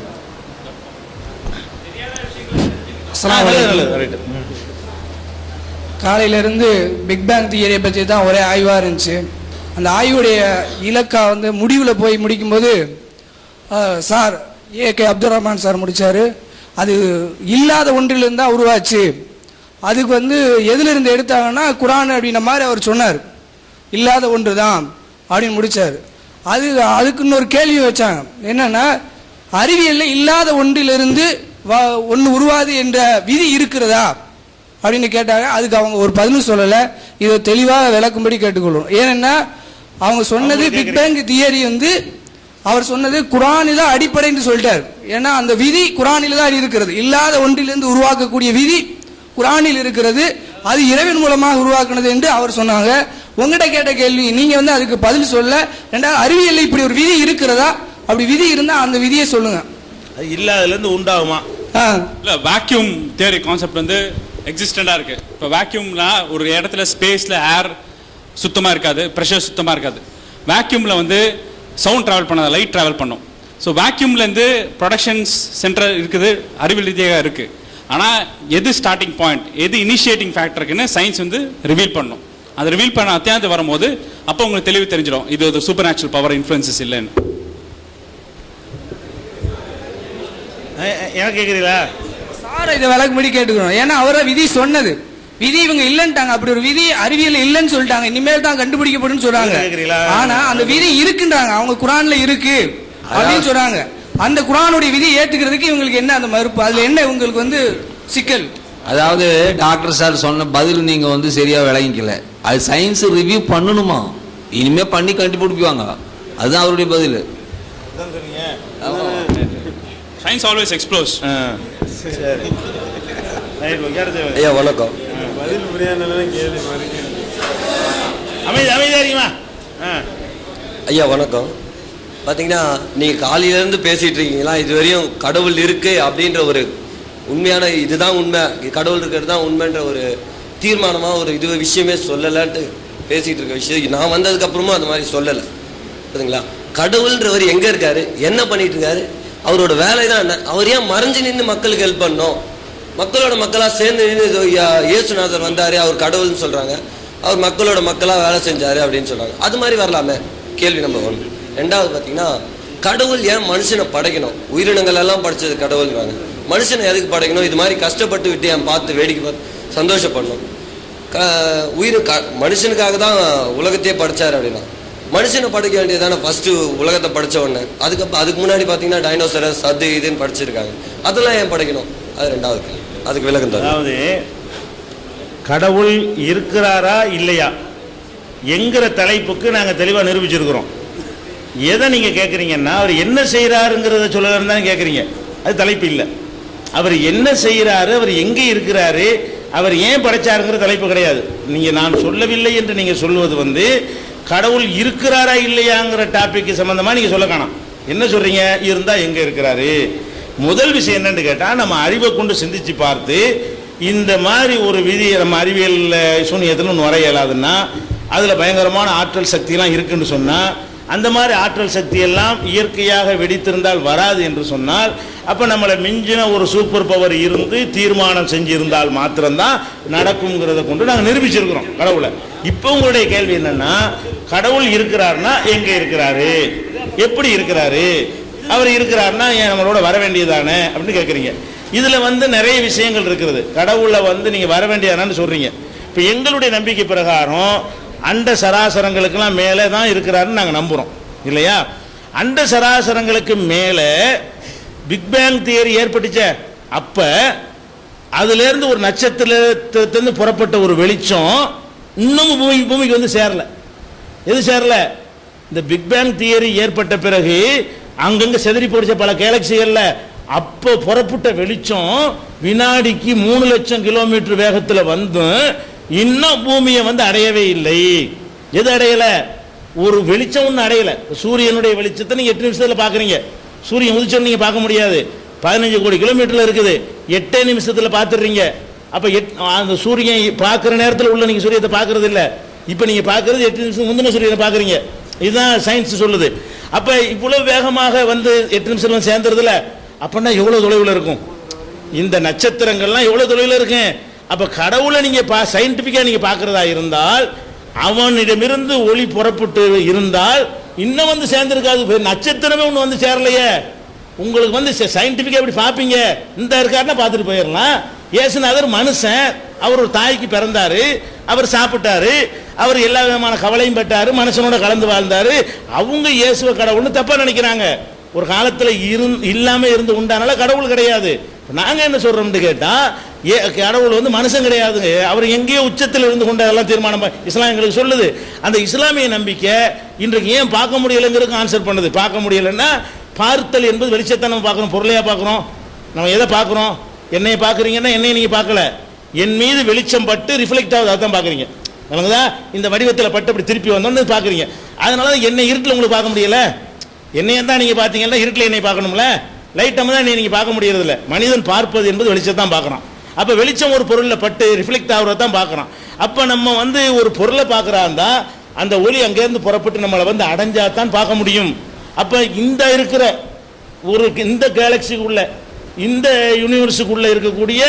G: காலையிலேருந்து பிக் பேங் தியரியை பற்றி தான் ஒரே ஆய்வாக இருந்துச்சு. அந்த ஆய்வுடைய இலக்கா வந்து முடிவில் போய் முடிக்கும்போது sir AK Abdul Rahman sir முடித்தார். அது இல்லாத ஒன்றிலிருந்து தான் உருவாச்சு, அதுக்கு வந்து எதிலிருந்து எடுத்தாங்கன்னா குரான் அப்படின்ற மாதிரி அவர் சொன்னார். இல்லாத ஒன்று தான் அப்படின்னு முடித்தார். அதுக்கு இன்னொரு கேள்வி வச்சாங்க, என்னென்னா அறிவியலில் இல்லாத ஒன்றிலிருந்து ஒன்று உருவாது என்ற விதி இருக்கிறதா அப்படின்னு கேட்டாங்க. அதுக்கு அவங்க ஒரு பதிலும் சொல்லலை. இதை தெளிவாக விளக்கும்படி கேட்டுக்கொள்ளும். ஏன்னா அவங்க சொன்னது பிக் பேங் தியரி வந்து அவர் சொன்னது குரானில் தான் அடிப்படைன்னு சொல்லிட்டார். ஏன்னா அந்த விதி குரானில் தான் இருக்கிறது, இல்லாத ஒன்றிலிருந்து உருவாக்கக்கூடிய விதி குரானில் இருக்கிறது, அது இறைவன் மூலமாக உருவாக்குனது என்று அவர் சொன்னாங்க. உங்ககிட்ட கேட்ட கேள்வி நீங்கள் வந்து அதுக்கு பதில் சொல்ல. ரெண்டாவது, அறிவியலில் இப்படி ஒரு விதி இருக்கிறதா, அப்படி விதி இருந்தால் அந்த விதியை சொல்லுங்க.
C: அது இல்லாததுலேருந்து உண்டாகுமா?
A: இல்லை, வேக்யூம் தியரி கான்செப்ட் வந்து எக்ஸிஸ்டண்டாக இருக்குது. இப்போ வேக்யூம்னா ஒரு இடத்துல ஸ்பேஸில் ஏர் சுத்தமாக இருக்காது, ப்ரெஷர் சுத்தமாக இருக்காது. வேக்யூமில் வந்து சவுண்ட் ட்ராவல் பண்ணாது, லைட் ட்ராவல் பண்ணும். ஸோ வேக்யூம்லேருந்து ப்ரொடக்ஷன்ஸ் சென்டர் இருக்குது, அறிவியல் ரீதியாக இருக்குது. ஆனால் எது ஸ்டார்டிங் பாயிண்ட், எது இனிஷியேட்டிங் ஃபேக்டருக்குன்னு சயின்ஸ் வந்து ரிவீல் பண்ணும். அதை ரிவீல் பண்ண அத்தியாயத்து வரும்போது அப்போ உங்களுக்கு தெளிவு தெரிஞ்சிடும் இது ஒரு சூப்பர் நேச்சுரல் பவர் இன்ஃப்ளூயன்சஸ் இல்லைன்னு.
C: எனக்கு கேட்குறீங்களா
G: சார்? இதை விளக்கும்படி கேட்டுக்கணும். ஏன்னா அவரை விதி சொன்னது, விதி இவங்க இல்லைன்ட்டாங்க. அப்படி ஒரு விதி அறிவியல் இல்லைன்னு சொல்லிட்டாங்க, இனிமேல் தான் கண்டுபிடிக்கப்படும் சொல்றாங்க. ஆனா அந்த விதி இருக்குன்றாங்க, அவங்க குரான்ல இருக்கு அப்படின்னு சொல்றாங்க. அந்த குரானுடைய விதி ஏத்துக்கிறதுக்கு இவங்களுக்கு என்ன அந்த மறுப்பு, அதுல என்ன உங்களுக்கு வந்து சிக்கல்?
H: அதாவது டாக்டர் சார் சொன்ன பதில் நீங்க வந்து சரியா விளங்கிக்கல. அது சயின்ஸ் ரிவ்யூ பண்ணணுமா, இனிமே பண்ணி கண்டுபிடிப்பாங்க, அதுதான் அவருடைய பதில்.
A: Science always explores.
E: ஐயா வணக்கம். ஐயா வணக்கம். பார்த்தீங்கன்னா நீங்கள் காலையிலேருந்து பேசிகிட்டு இருக்கீங்களா, இதுவரையும் கடவுள் இருக்கு அப்படின்ற ஒரு உண்மையான இதுதான் உண்மை, கடவுள் இருக்கிறது தான் உண்மைன்ற ஒரு தீர்மானமாக ஒரு இது விஷயமே சொல்லலைன்ட்டு பேசிகிட்டு இருக்க விஷயம் நான் வந்ததுக்கப்புறமும் அந்த மாதிரி சொல்லலை. புரியுதுங்களா? கடவுள்ன்றவர் எங்கே இருக்காரு, என்ன பண்ணிட்டு இருக்காரு, அவரோட வேலை தான் என்ன, அவர் ஏன் மறைஞ்சு நின்று மக்களுக்கு ஹெல்ப் பண்ணணும், மக்களோட மக்களாக சேர்ந்து நின்று இயேசுநாதர் வந்தார், அவர் கடவுள்னு சொல்கிறாங்க, அவர் மக்களோட மக்களாக வேலை செஞ்சார் அப்படின்னு சொல்கிறாங்க. அது மாதிரி வரலாமே கேள்வி நம்பர் 1. ரெண்டாவது பார்த்தீங்கன்னா, கடவுள் ஏன் மனுஷனை படைக்கணும், உயிரினங்கள் எல்லாம் படைச்சது கடவுள்ன்றாங்க, மனுஷனை எதுக்கு படைக்கணும், இது மாதிரி கஷ்டப்பட்டு விட்டு என் பார்த்து வேடிக்கை பார்த்து சந்தோஷப்படணும், மனுஷனுக்காக தான் உலகத்தையே படைச்சார் அப்படின்னா மனுஷனை படைக்க வேண்டியதான ஃபஸ்ட்டு உலகத்தை படைச்ச உடனே. அதுக்கு முன்னாடி பார்த்தீங்கன்னா டைனோசரஸ் அது இதுன்னு படிச்சிருக்காங்க, அதெல்லாம் ஏன் படைக்கணும், அது ரெண்டாவது. அதுக்கு விளக்கம் தான்.
C: அதாவது கடவுள் இருக்கிறாரா இல்லையா என்கிற தலைப்புக்கு நாங்கள் தெளிவாக நிரூபிச்சிருக்கிறோம். எதை நீங்கள் கேட்குறீங்கன்னா, அவர் என்ன செய்கிறாருங்கிறத சொல்லலாம் தானே கேட்குறீங்க, அது தலைப்பு இல்லை. அவர் என்ன செய்கிறாரு, அவர் எங்கே இருக்கிறாரு, அவர் ஏன் படைச்சாருங்கிற தலைப்பு கிடையாது. நீங்கள் நான் சொல்லவில்லை என்று நீங்கள் சொல்லுவது வந்து கடவுள் இருக்கிறாரா இல்லையாங்கிற டாபிக் சம்மந்தமாக நீங்கள் சொல்ல காணோம். என்ன சொல்கிறீங்க, இருந்தால் எங்கே இருக்கிறாரு. முதல் விஷயம் என்னன்னு கேட்டால், நம்ம அறிவை கொண்டு சிந்திச்சு பார்த்து இந்த மாதிரி ஒரு விதி நம்ம அறிவியல் சூன்யத்தில் ஒன்று வர இயலாதுன்னா, அதில் பயங்கரமான ஆற்றல் சக்தியெலாம் இருக்குன்னு சொன்னால் அந்த மாதிரி ஆற்றல் சக்தி எல்லாம் இயற்கையாக வெடித்திருந்தால் வராது என்று சொன்னால், அப்போ நம்மளை மிஞ்சின ஒரு சூப்பர் பவர் இருந்து தீர்மானம் செஞ்சிருந்தால் மாத்திரம்தான் நடக்குங்கிறத கொண்டு நாங்கள் நிரூபிச்சிருக்கிறோம் கடவுளை. இப்போ உங்களுடைய கேள்வி என்னன்னா, கடவுள் இருக்கிறார்னா எங்கே இருக்கிறாரு, எப்படி இருக்கிறாரு, அவர் இருக்கிறாருன்னா ஏன் நம்மளோட வர வேண்டியதானே அப்படின்னு கேட்குறீங்க. இதில் வந்து நிறைய விஷயங்கள் இருக்கிறது. கடவுளை வந்து நீங்கள் வர வேண்டியதானு சொல்கிறீங்க. இப்போ எங்களுடைய நம்பிக்கை பிரகாரம் அண்ட சராசரங்களுக்கெல்லாம் மேலே தான் இருக்கிறாருன்னு நாங்கள் நம்புகிறோம் இல்லையா. அண்ட சராசரங்களுக்கு மேலே பிக் பேங் தியரி ஏற்பட்டுச்ச, அப்போ அதுலேருந்து ஒரு நட்சத்திரத்திலிருந்து புறப்பட்ட ஒரு வெளிச்சம் இன்னும் பூமிக்கு வந்து சேரல. எது சேரல? இந்த பிக் பேங் தியரி ஏற்பட்ட பிறகு அங்கங்கே செதறி போடிச்ச பல கேலக்சிகளில் அப்போ புறப்பட்ட வெளிச்சம் வினாடிக்கு 3 லட்சம் கிலோமீட்டர் வேகத்தில் வந்து இன்னும் பூமியை வந்து அடையவே இல்லை. எது அடையலை? ஒரு வெளிச்சம் ஒன்று அடையலை. சூரியனுடைய வெளிச்சத்தை நீங்கள் 8 நிமிஷத்தில் பார்க்குறீங்க. சூரியன் உதிச்சோன்னு நீங்கள் பார்க்க முடியாது. 15 கோடி கிலோமீட்டரில் இருக்குது, 8 நிமிஷத்தில் பார்த்துடுறீங்க. அப்போ அந்த சூரியன் பார்க்குற நேரத்தில் உள்ள நீங்கள் சூரியத்தை பார்க்கறது இல்லை. இப்போ நீங்கள் பார்க்குறது 8 நிமிஷம் முந்தின சூரியனை பார்க்குறீங்க. இதுதான் சயின்ஸ் சொல்லுது. அப்போ இவ்வளோ வேகமாக வந்து 8 நிமிஷத்தில் வந்து சேர்ந்துருதுல, அப்படின்னா எவ்வளோ தொலைவில் இருக்கும்? இந்த நட்சத்திரங்கள்லாம் எவ்வளோ தொலைவில் இருக்கு? அப்போ கடவுளை நீங்கள் சயின்டிஃபிக்காக நீங்கள் பார்க்குறதா இருந்தால், அவனிடமிருந்து ஒளி புறப்பட்டு இருந்தால் இன்னும் வந்து சேர்ந்துருக்காது. நட்சத்திரமே ஒன்று வந்து சேரலையே. உங்களுக்கு வந்து சயின்டிஃபிக்காக எப்படி பார்ப்பீங்க? இந்த இருக்காருன்னா பார்த்துட்டு போயிடலாம். இயேசுநாதர் மனுஷன், அவர் ஒரு தாய்க்கு பிறந்தாரு, அவர் சாப்பிட்டாரு, அவர் எல்லா விதமான கவலையும் பெற்றாரு, மனுஷனோட கலந்து வாழ்ந்தாரு. அவங்க இயேசுவ கடவுள்னு தப்பா நினைக்கிறாங்க. ஒரு காலத்தில் இல்லாம இருந்து உண்டானால கடவுள் கிடையாது. நாங்க என்ன சொல்றோம்னு கேட்டா, கடவுள் வந்து மனுஷன் கிடையாதுங்க, அவர் எங்கேயோ உச்சத்தில் இருந்து கொண்டு அதெல்லாம் தீர்மானம் இஸ்லாம் எங்களுக்கு சொல்லுது. அந்த இஸ்லாமிய நம்பிக்கை இன்றைக்கு ஏன் பார்க்க முடியலைங்கிறதுக்கு ஆன்சர் பண்ணுது. பார்க்க முடியலைன்னா, பார்த்தல் என்பது வெளிச்சத்தை நம்ம பார்க்குறோம், பொருளையா பார்க்குறோம். நம்ம எதை பார்க்குறோம்? என்னையை பார்க்குறீங்கன்னா என்னையை நீங்கள் பார்க்கல, என் மீது வெளிச்சம் பட்டு ரிஃப்ளெக்ட் ஆகுது, அதான் பார்க்குறீங்க. நமக்குதா இந்த வடிவத்தில் பட்டு அப்படி திருப்பி வந்தோன்னு பார்க்குறீங்க. அதனால தான் என்னை இருட்டில் உங்களுக்கு பார்க்க முடியல. என்னையை தான் நீங்கள் பார்த்தீங்கன்னா இருட்டில் என்னை பார்க்கணும்ல, லைட் நம்ம தான் நீங்கள் பார்க்க முடியறதில்ல. மனிதன் பார்ப்பது என்பது வெளிச்சத்தான் பார்க்குறான். அப்போ வெளிச்சம் ஒரு பொருளில் பட்டு ரிஃப்ளெக்ட் ஆகிறதான் பார்க்குறான். அப்போ நம்ம வந்து ஒரு பொருளை பார்க்குறாந்தா அந்த ஒளி அங்கேருந்து புறப்பட்டு நம்மளை வந்து அடைஞ்சாதான் பார்க்க முடியும். அப்போ இந்த இருக்கிற ஒரு இந்த கேலக்சிக்குள்ள இந்த யூனிவர்ஸுக்குள்ளே இருக்கக்கூடிய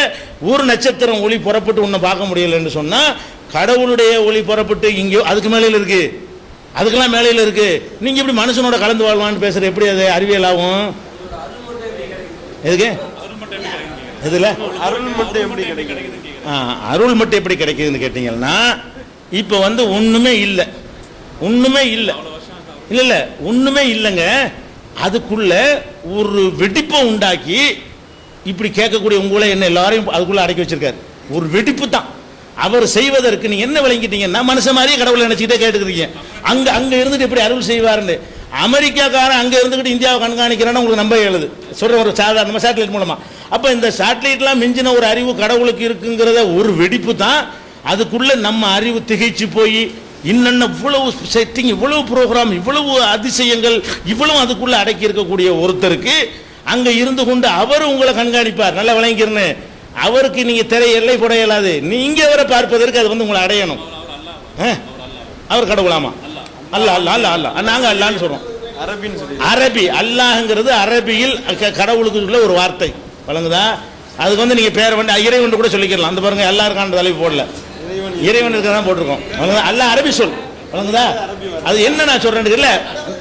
C: ஒரு நட்சத்திரம் ஒளி புறப்பட்டு ஒன்றை பார்க்க முடியலைன்னு சொன்னால், கடவுளுடைய ஒளி புறப்பட்டு இங்கேயோ அதுக்கு மேலையில் இருக்குது, அதுக்கெல்லாம் மேலையில் இருக்குது. நீங்கள் இப்படி மனுஷனோட கலந்து வாழ்வான்னு பேசுகிற எப்படி அது அறிவியல் ஆகும்? எதுக்கு இதில் அருள் மட்டும் எப்படி கிடைக்குது? அருள் மட்டும் எப்படி கிடைக்குதுன்னு கேட்டீங்கன்னா, இப்போ வந்து ஒன்றுமே இல்லை, ஒன்றுமே இல்லை, இல்லை இல்லை ஒன்றுமே இல்லைங்க. அதுக்குள்ள ஒரு வெடிப்பை உண்டாக்கி இப்படி கேட்கக்கூடிய உங்களை என்ன எல்லாரையும் அதுக்குள்ள அடக்கி வச்சிருக்காரு. ஒரு வெடிப்பு தான் அவர் செய்வதற்கு. நீங்க என்ன விளங்கிட்டீங்கன்னா, மனுஷன் மாதிரியே கடவுளை நினைச்சுக்கிட்டே கேட்டுக்கிறீங்க. அங்க இருந்துட்டு எப்படி அருள் செய்வாருன்னு. அமெரிக்காக்காரன் அங்க இருந்துகிட்டு இந்தியாவை கண்காணிக்கிறான்னு உங்களுக்கு நம்ப எழுது சொல்ற ஒரு சாதாரண சேட்டலைட் மூலமா. அப்ப இந்த சேட்டலைட்லாம் மிஞ்சின ஒரு அறிவு கடவுளுக்கு இருக்குங்கிறத ஒரு வெடிப்பு தான். அதுக்குள்ள நம்ம அறிவு திகைச்சு போய் இன்னென்ன இவ்வளவு செட்டிங், இவ்வளவு ப்ரோக்ராம், இவ்வளவு அதிசயங்கள், இவ்வளவு அதுக்குள்ள அடக்கி இருக்கக்கூடிய ஒருத்தருக்கு அங்க இருந்து கொண்டு அவர் உங்களை கண்காணிப்பார். நல்லா விளங்கிக்கிறேன்னு. அவருக்கு நீங்க திரை எல்லை போட இயலாது. நீங்க அவரை பார்ப்பதற்கு அது வந்து உங்களை அடையணும். அவர் கடவுளாமா? அல்ல அல்ல அல்ல அல்ல நாங்க அல்லான்னு சொல்றோம். அரபி அல்லாஹ்ங்கிறது அரபியில் கடவுளுக்கு உள்ள ஒரு வார்த்தை. வழங்குதா? அதுக்கு வந்து நீங்க பேரை வந்து இறைவன் கூட சொல்லிக்கலாம். அந்த பாருங்க, அல்லா இருக்கான்ற தலைப்பு போடல, இறைவன் இருக்கதான் போட்டிருக்கோம். அல்ல அரபி சொல். வழங்குதா? அது என்ன நான் சொல்றேன் இல்ல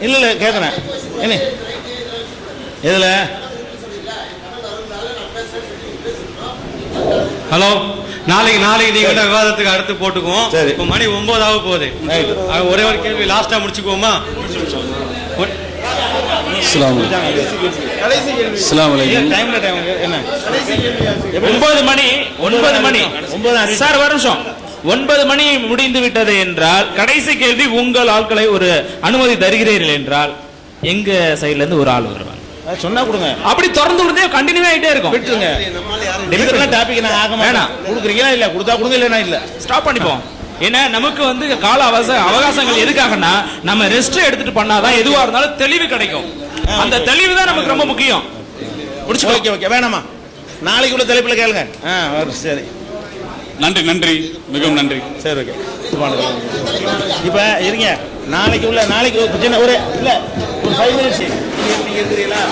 C: இல்ல இல்ல கேட்கிறேன். என்ன இதுல
I: ஹலோ, நாளைக்கு நீங்க விவாதத்துக்கு அடுத்து போட்டுக்குவோம். இப்போ மணி 9 ஆக போகுது. ஒரே ஒரு கேள்வி லாஸ்டா முடிச்சுக்குவோமா?
F: 9 மணி சார், ஒரு நிமிஷம். 9 மணி முடிந்து விட்டது என்றால் கடைசி கேள்வி, உங்கள் ஆட்களை ஒரு அனுமதி தருகிறீர்கள் என்றால் எங்க சைடுல இருந்து ஒரு ஆள் வருவாங்க
C: சொன்னா கொடுங்க.
F: அப்படி திறந்து விடுதே கண்டினியூ ஆயிட்டே இருக்கும்.
C: விட்டுருங்க. டாபிக் நான் ஆக வேணாம். கொடுக்குறீங்களா? இல்ல கொடுத்தா கொடுங்க, இல்லைன்னா இல்ல
F: ஸ்டாப் பண்ணிப்போம். ஏன்னா நமக்கு வந்து கால அவகாசங்கள் எதுக்காகனா, நம்ம ரெஸ்ட் எடுத்துட்டு பண்ணாதான் எதுவா இருந்தாலும் தெளிவு கிடைக்கும். அந்த தெளிவு தான் நமக்கு ரொம்ப முக்கியம்.
C: ஓகே ஓகே, வேணாமா? நாளைக்கு உள்ள தலைப்புல கேளுங்க. சரி,
A: நன்றி நன்றி, மிகவும் நன்றி.
C: சரி ஓகே. இப்ப இருங்க. நாளைக்கு ஒரு சின்ன ஒரு இல்லை ஒரு 5 மினிட்ஸ் நீங்கள் இருக்கிறீங்களா?